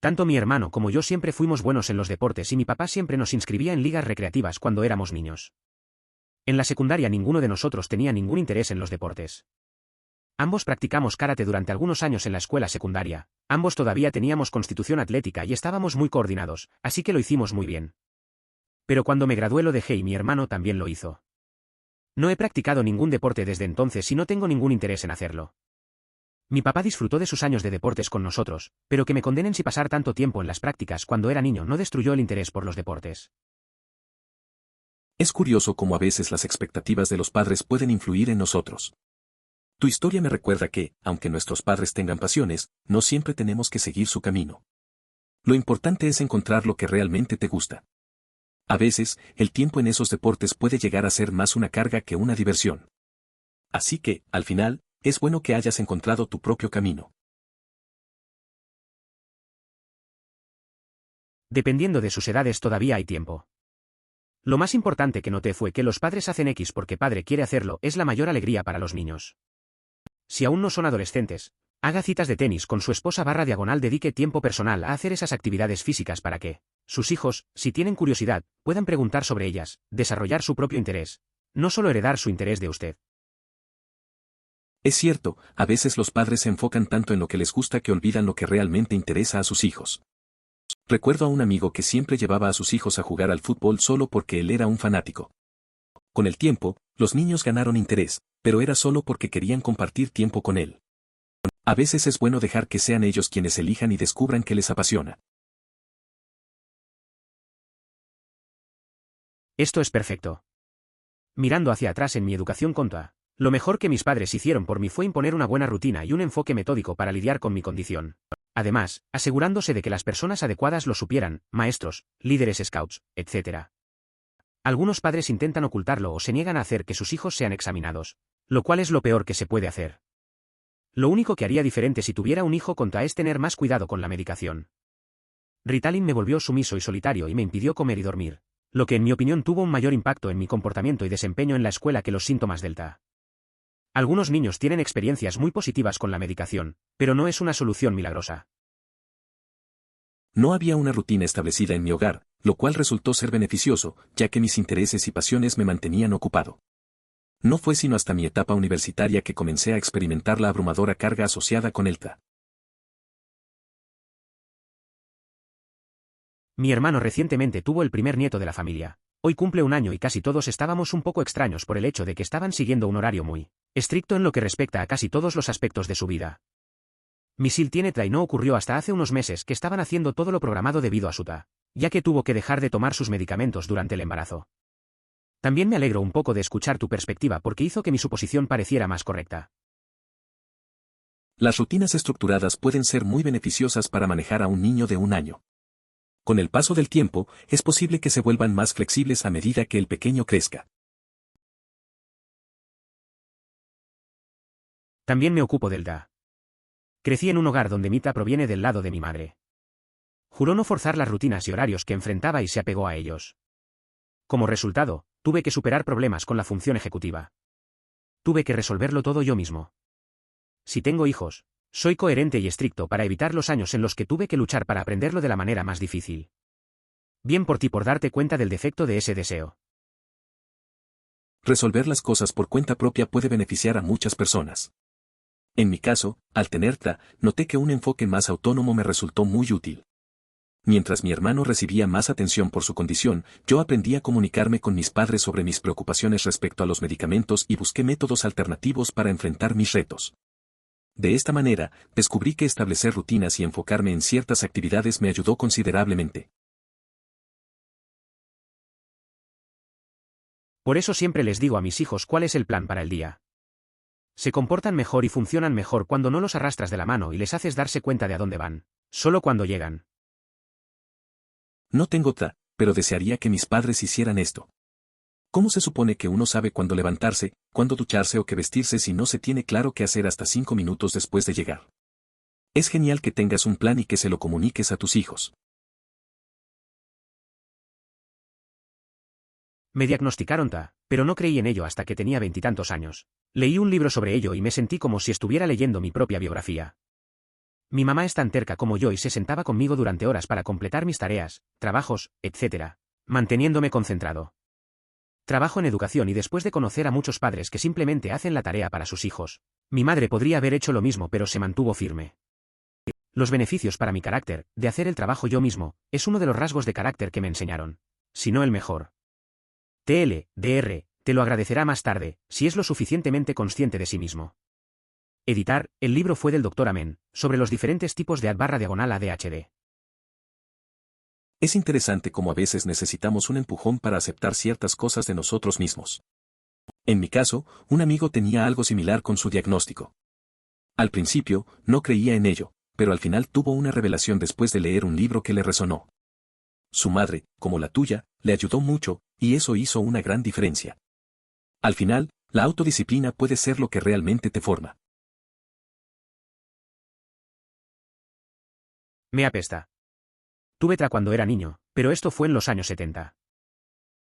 Tanto mi hermano como yo siempre fuimos buenos en los deportes y mi papá siempre nos inscribía en ligas recreativas cuando éramos niños. En la secundaria ninguno de nosotros tenía ningún interés en los deportes. Ambos practicamos karate durante algunos años en la escuela secundaria, ambos todavía teníamos constitución atlética y estábamos muy coordinados, así que lo hicimos muy bien. Pero cuando me gradué lo dejé y mi hermano también lo hizo. No he practicado ningún deporte desde entonces y no tengo ningún interés en hacerlo. Mi papá disfrutó de sus años de deportes con nosotros, pero que me condenen si pasar tanto tiempo en las prácticas cuando era niño no destruyó el interés por los deportes. Es curioso cómo a veces las expectativas de los padres pueden influir en nosotros. Tu historia me recuerda que, aunque nuestros padres tengan pasiones, no siempre tenemos que seguir su camino. Lo importante es encontrar lo que realmente te gusta. A veces, el tiempo en esos deportes puede llegar a ser más una carga que una diversión. Así que, al final, es bueno que hayas encontrado tu propio camino. Dependiendo de sus edades todavía hay tiempo. Lo más importante que noté fue que los padres hacen X porque padre quiere hacerlo, es la mayor alegría para los niños. Si aún no son adolescentes, haga citas de tenis con su esposa /diagonal, dedique tiempo personal a hacer esas actividades físicas para que sus hijos, si tienen curiosidad, puedan preguntar sobre ellas, desarrollar su propio interés, no solo heredar su interés de usted. Es cierto, a veces los padres se enfocan tanto en lo que les gusta que olvidan lo que realmente interesa a sus hijos. Recuerdo a un amigo que siempre llevaba a sus hijos a jugar al fútbol solo porque él era un fanático. Con el tiempo, los niños ganaron interés, pero era solo porque querían compartir tiempo con él. A veces es bueno dejar que sean ellos quienes elijan y descubran qué les apasiona. Esto es perfecto. Mirando hacia atrás en mi educación conta, lo mejor que mis padres hicieron por mí fue imponer una buena rutina y un enfoque metódico para lidiar con mi condición. Además, asegurándose de que las personas adecuadas lo supieran, maestros, líderes scouts, etc. Algunos padres intentan ocultarlo o se niegan a hacer que sus hijos sean examinados, lo cual es lo peor que se puede hacer. Lo único que haría diferente si tuviera un hijo conta es tener más cuidado con la medicación. Ritalin me volvió sumiso y solitario y me impidió comer y dormir, lo que en mi opinión tuvo un mayor impacto en mi comportamiento y desempeño en la escuela que los síntomas delta. Algunos niños tienen experiencias muy positivas con la medicación, pero no es una solución milagrosa. No había una rutina establecida en mi hogar, lo cual resultó ser beneficioso, ya que mis intereses y pasiones me mantenían ocupado. No fue sino hasta mi etapa universitaria que comencé a experimentar la abrumadora carga asociada con el TDA. Mi hermano recientemente tuvo el primer nieto de la familia. Hoy cumple un año y casi todos estábamos un poco extraños por el hecho de que estaban siguiendo un horario muy estricto en lo que respecta a casi todos los aspectos de su vida. Misil tiene TDA y no ocurrió hasta hace unos meses que estaban haciendo todo lo programado debido a su TDA, ya que tuvo que dejar de tomar sus medicamentos durante el embarazo. También me alegro un poco de escuchar tu perspectiva porque hizo que mi suposición pareciera más correcta. Las rutinas estructuradas pueden ser muy beneficiosas para manejar a un niño de un año. Con el paso del tiempo, es posible que se vuelvan más flexibles a medida que el pequeño crezca. También me ocupo del TDA. Crecí en un hogar donde mi TDA proviene del lado de mi madre. Juró no forzar las rutinas y horarios que enfrentaba y se apegó a ellos. Como resultado, tuve que superar problemas con la función ejecutiva. Tuve que resolverlo todo yo mismo. Si tengo hijos, soy coherente y estricto para evitar los años en los que tuve que luchar para aprenderlo de la manera más difícil. Bien por ti por darte cuenta del defecto de ese deseo. Resolver las cosas por cuenta propia puede beneficiar a muchas personas. En mi caso, al tener TDA, noté que un enfoque más autónomo me resultó muy útil. Mientras mi hermano recibía más atención por su condición, yo aprendí a comunicarme con mis padres sobre mis preocupaciones respecto a los medicamentos y busqué métodos alternativos para enfrentar mis retos. De esta manera, descubrí que establecer rutinas y enfocarme en ciertas actividades me ayudó considerablemente. Por eso siempre les digo a mis hijos cuál es el plan para el día. Se comportan mejor y funcionan mejor cuando no los arrastras de la mano y les haces darse cuenta de a dónde van, solo cuando llegan. No tengo TDA, pero desearía que mis padres hicieran esto. ¿Cómo se supone que uno sabe cuándo levantarse, cuándo ducharse o qué vestirse si no se tiene claro qué hacer hasta 5 minutos después de llegar? Es genial que tengas un plan y que se lo comuniques a tus hijos. Me diagnosticaron TDA, pero no creí en ello hasta que tenía 20 y tantos años. Leí un libro sobre ello y me sentí como si estuviera leyendo mi propia biografía. Mi mamá es tan terca como yo y se sentaba conmigo durante horas para completar mis tareas, trabajos, etc., manteniéndome concentrado. Trabajo en educación y después de conocer a muchos padres que simplemente hacen la tarea para sus hijos, mi madre podría haber hecho lo mismo pero se mantuvo firme. Los beneficios para mi carácter, de hacer el trabajo yo mismo, es uno de los rasgos de carácter que me enseñaron. Si no el mejor. TLDR, te lo agradecerá más tarde, si es lo suficientemente consciente de sí mismo. Editar, el libro fue del Dr. Amen, sobre los diferentes tipos de /ADHD. Es interesante cómo a veces necesitamos un empujón para aceptar ciertas cosas de nosotros mismos. En mi caso, un amigo tenía algo similar con su diagnóstico. Al principio, no creía en ello, pero al final tuvo una revelación después de leer un libro que le resonó. Su madre, como la tuya, le ayudó mucho, y eso hizo una gran diferencia. Al final, la autodisciplina puede ser lo que realmente te forma. Me apesta. Tuve TRA cuando era niño, pero esto fue en los años 70.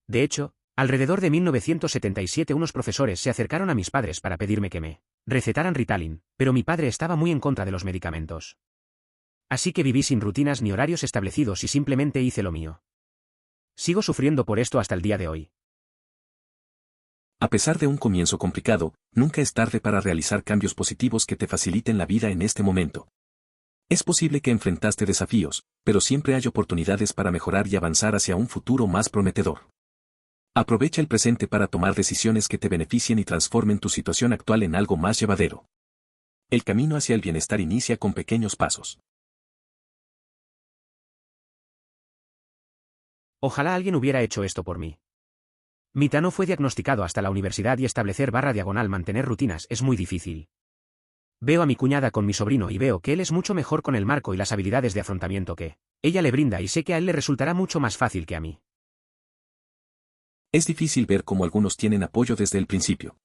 De hecho, alrededor de 1977 unos profesores se acercaron a mis padres para pedirme que me recetaran Ritalin, pero mi padre estaba muy en contra de los medicamentos. Así que viví sin rutinas ni horarios establecidos y simplemente hice lo mío. Sigo sufriendo por esto hasta el día de hoy. A pesar de un comienzo complicado, nunca es tarde para realizar cambios positivos que te faciliten la vida en este momento. Es posible que enfrentaste desafíos, pero siempre hay oportunidades para mejorar y avanzar hacia un futuro más prometedor. Aprovecha el presente para tomar decisiones que te beneficien y transformen tu situación actual en algo más llevadero. El camino hacia el bienestar inicia con pequeños pasos. Ojalá alguien hubiera hecho esto por mí. Mi TAA no fue diagnosticado hasta la universidad y establecer mantener rutinas es muy difícil. Veo a mi cuñada con mi sobrino y veo que él es mucho mejor con el marco y las habilidades de afrontamiento que ella le brinda y sé que a él le resultará mucho más fácil que a mí. Es difícil ver cómo algunos tienen apoyo desde el principio.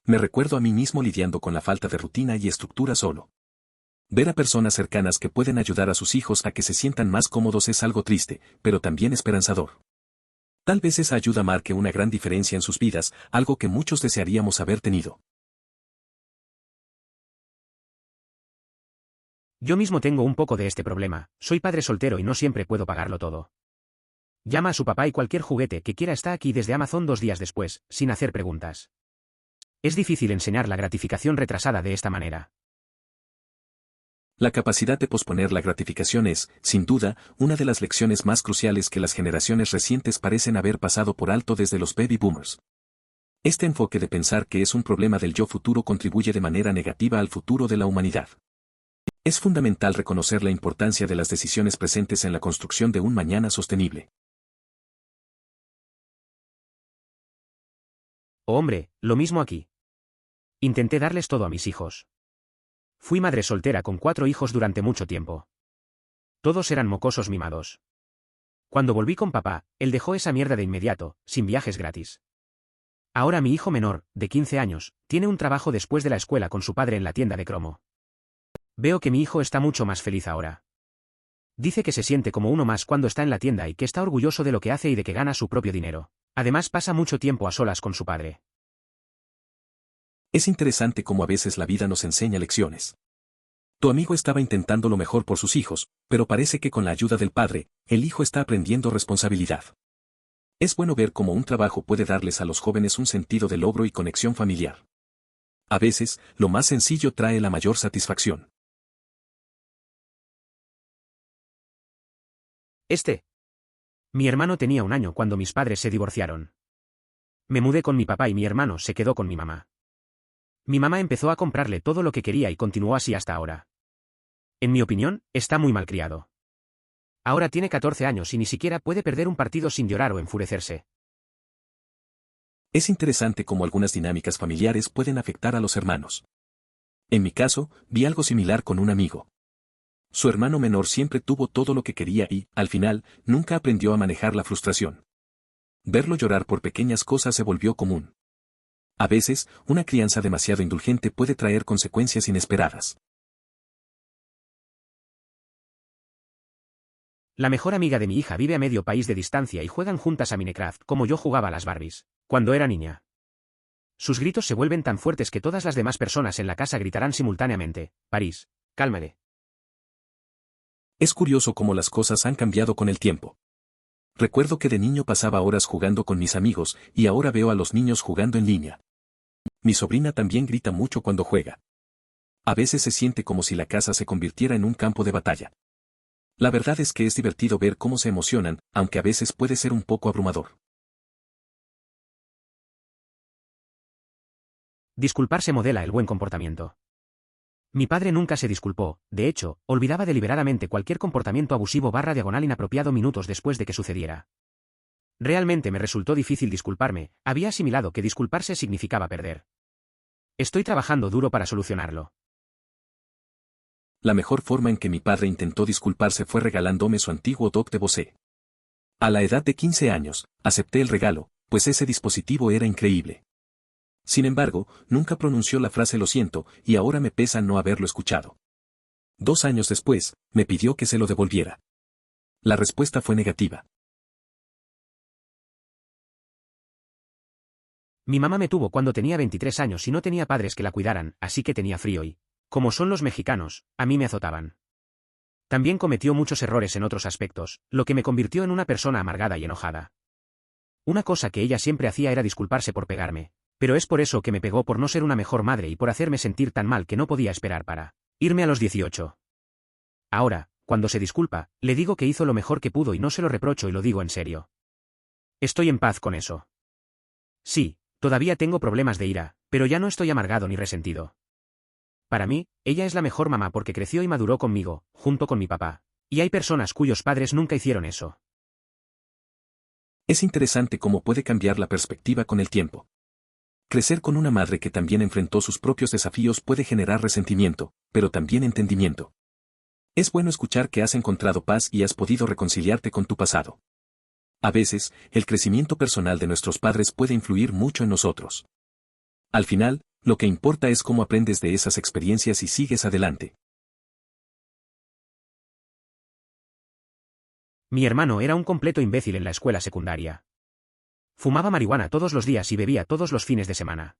Me recuerdo a mí mismo lidiando con la falta de rutina y estructura solo. Ver a personas cercanas que pueden ayudar a sus hijos a que se sientan más cómodos es algo triste, pero también esperanzador. Tal vez esa ayuda marque una gran diferencia en sus vidas, algo que muchos desearíamos haber tenido. Yo mismo tengo un poco de este problema, soy padre soltero y no siempre puedo pagarlo todo. Llama a su papá y cualquier juguete que quiera está aquí desde Amazon 2 días después, sin hacer preguntas. Es difícil enseñar la gratificación retrasada de esta manera. La capacidad de posponer la gratificación es, sin duda, una de las lecciones más cruciales que las generaciones recientes parecen haber pasado por alto desde los baby boomers. Este enfoque de pensar que es un problema del yo futuro contribuye de manera negativa al futuro de la humanidad. Es fundamental reconocer la importancia de las decisiones presentes en la construcción de un mañana sostenible. Oh, hombre, lo mismo aquí. Intenté darles todo a mis hijos. Fui madre soltera con 4 hijos durante mucho tiempo. Todos eran mocosos mimados. Cuando volví con papá, él dejó esa mierda de inmediato, sin viajes gratis. Ahora mi hijo menor, de 15 años, tiene un trabajo después de la escuela con su padre en la tienda de cromo. Veo que mi hijo está mucho más feliz ahora. Dice que se siente como uno más cuando está en la tienda y que está orgulloso de lo que hace y de que gana su propio dinero. Además pasa mucho tiempo a solas con su padre. Es interesante cómo a veces la vida nos enseña lecciones. Tu amigo estaba intentando lo mejor por sus hijos, pero parece que con la ayuda del padre, el hijo está aprendiendo responsabilidad. Es bueno ver cómo un trabajo puede darles a los jóvenes un sentido de logro y conexión familiar. A veces, lo más sencillo trae la mayor satisfacción. Mi hermano tenía 1 año cuando mis padres se divorciaron. Me mudé con mi papá y mi hermano se quedó con mi mamá. Mi mamá empezó a comprarle todo lo que quería y continuó así hasta ahora. En mi opinión, está muy malcriado. Ahora tiene 14 años y ni siquiera puede perder un partido sin llorar o enfurecerse. Es interesante cómo algunas dinámicas familiares pueden afectar a los hermanos. En mi caso, vi algo similar con un amigo. Su hermano menor siempre tuvo todo lo que quería y, al final, nunca aprendió a manejar la frustración. Verlo llorar por pequeñas cosas se volvió común. A veces, una crianza demasiado indulgente puede traer consecuencias inesperadas. La mejor amiga de mi hija vive a medio país de distancia y juegan juntas a Minecraft como yo jugaba a las Barbies, cuando era niña. Sus gritos se vuelven tan fuertes que todas las demás personas en la casa gritarán simultáneamente: París, cálmate. Es curioso cómo las cosas han cambiado con el tiempo. Recuerdo que de niño pasaba horas jugando con mis amigos y ahora veo a los niños jugando en línea. Mi sobrina también grita mucho cuando juega. A veces se siente como si la casa se convirtiera en un campo de batalla. La verdad es que es divertido ver cómo se emocionan, aunque a veces puede ser un poco abrumador. Disculparse modela el buen comportamiento. Mi padre nunca se disculpó, de hecho, olvidaba deliberadamente cualquier comportamiento abusivo / inapropiado minutos después de que sucediera. Realmente me resultó difícil disculparme, había asimilado que disculparse significaba perder. Estoy trabajando duro para solucionarlo. La mejor forma en que mi padre intentó disculparse fue regalándome su antiguo Dock de Bose. A la edad de 15 años, acepté el regalo, pues ese dispositivo era increíble. Sin embargo, nunca pronunció la frase lo siento, y ahora me pesa no haberlo escuchado. 2 años después, me pidió que se lo devolviera. La respuesta fue negativa. Mi mamá me tuvo cuando tenía 23 años y no tenía padres que la cuidaran, así que tenía frío y, como son los mexicanos, a mí me azotaban. También cometió muchos errores en otros aspectos, lo que me convirtió en una persona amargada y enojada. Una cosa que ella siempre hacía era disculparse por pegarme, pero es por eso que me pegó, por no ser una mejor madre y por hacerme sentir tan mal que no podía esperar para irme a los 18. Ahora, cuando se disculpa, le digo que hizo lo mejor que pudo y no se lo reprocho y lo digo en serio. Estoy en paz con eso. Sí, todavía tengo problemas de ira, pero ya no estoy amargado ni resentido. Para mí, ella es la mejor mamá porque creció y maduró conmigo, junto con mi papá. Y hay personas cuyos padres nunca hicieron eso. Es interesante cómo puede cambiar la perspectiva con el tiempo. Crecer con una madre que también enfrentó sus propios desafíos puede generar resentimiento, pero también entendimiento. Es bueno escuchar que has encontrado paz y has podido reconciliarte con tu pasado. A veces, el crecimiento personal de nuestros padres puede influir mucho en nosotros. Al final, lo que importa es cómo aprendes de esas experiencias y sigues adelante. Mi hermano era un completo imbécil en la escuela secundaria. Fumaba marihuana todos los días y bebía todos los fines de semana.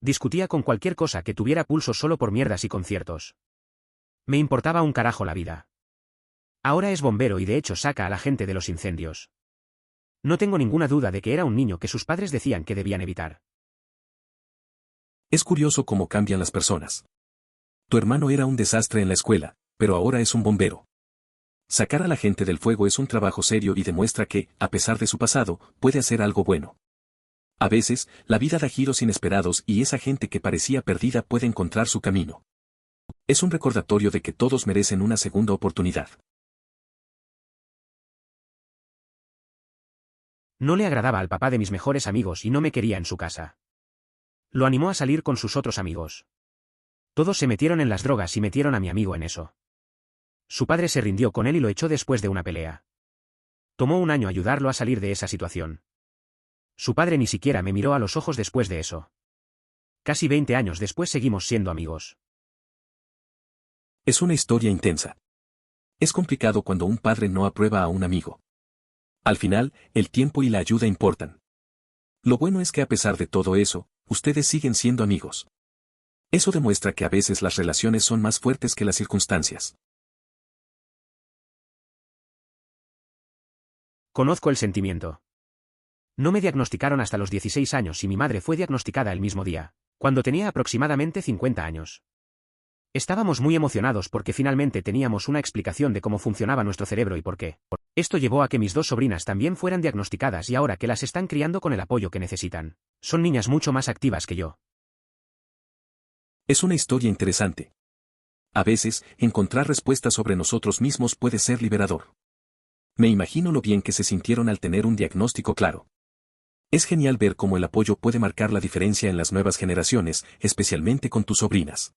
Discutía con cualquier cosa que tuviera pulso solo por mierdas y conciertos. Me importaba un carajo la vida. Ahora es bombero y de hecho saca a la gente de los incendios. No tengo ninguna duda de que era un niño que sus padres decían que debían evitar. Es curioso cómo cambian las personas. Tu hermano era un desastre en la escuela, pero ahora es un bombero. Sacar a la gente del fuego es un trabajo serio y demuestra que, a pesar de su pasado, puede hacer algo bueno. A veces, la vida da giros inesperados y esa gente que parecía perdida puede encontrar su camino. Es un recordatorio de que todos merecen una segunda oportunidad. No le agradaba al papá de mis mejores amigos y no me quería en su casa. Lo animó a salir con sus otros amigos. Todos se metieron en las drogas y metieron a mi amigo en eso. Su padre se rindió con él y lo echó después de una pelea. Tomó un año ayudarlo a salir de esa situación. Su padre ni siquiera me miró a los ojos después de eso. Casi 20 años después seguimos siendo amigos. Es una historia intensa. Es complicado cuando un padre no aprueba a un amigo. Al final, el tiempo y la ayuda importan. Lo bueno es que a pesar de todo eso, ustedes siguen siendo amigos. Eso demuestra que a veces las relaciones son más fuertes que las circunstancias. Conozco el sentimiento. No me diagnosticaron hasta los 16 años y mi madre fue diagnosticada el mismo día, cuando tenía aproximadamente 50 años. Estábamos muy emocionados porque finalmente teníamos una explicación de cómo funcionaba nuestro cerebro y por qué. Esto llevó a que mis dos sobrinas también fueran diagnosticadas y ahora que las están criando con el apoyo que necesitan. Son niñas mucho más activas que yo. Es una historia interesante. A veces, encontrar respuestas sobre nosotros mismos puede ser liberador. Me imagino lo bien que se sintieron al tener un diagnóstico claro. Es genial ver cómo el apoyo puede marcar la diferencia en las nuevas generaciones, especialmente con tus sobrinas.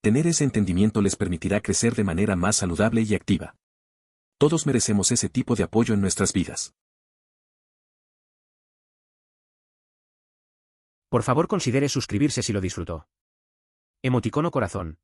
Tener ese entendimiento les permitirá crecer de manera más saludable y activa. Todos merecemos ese tipo de apoyo en nuestras vidas. Por favor considere suscribirse si lo disfrutó. Emoticono corazón.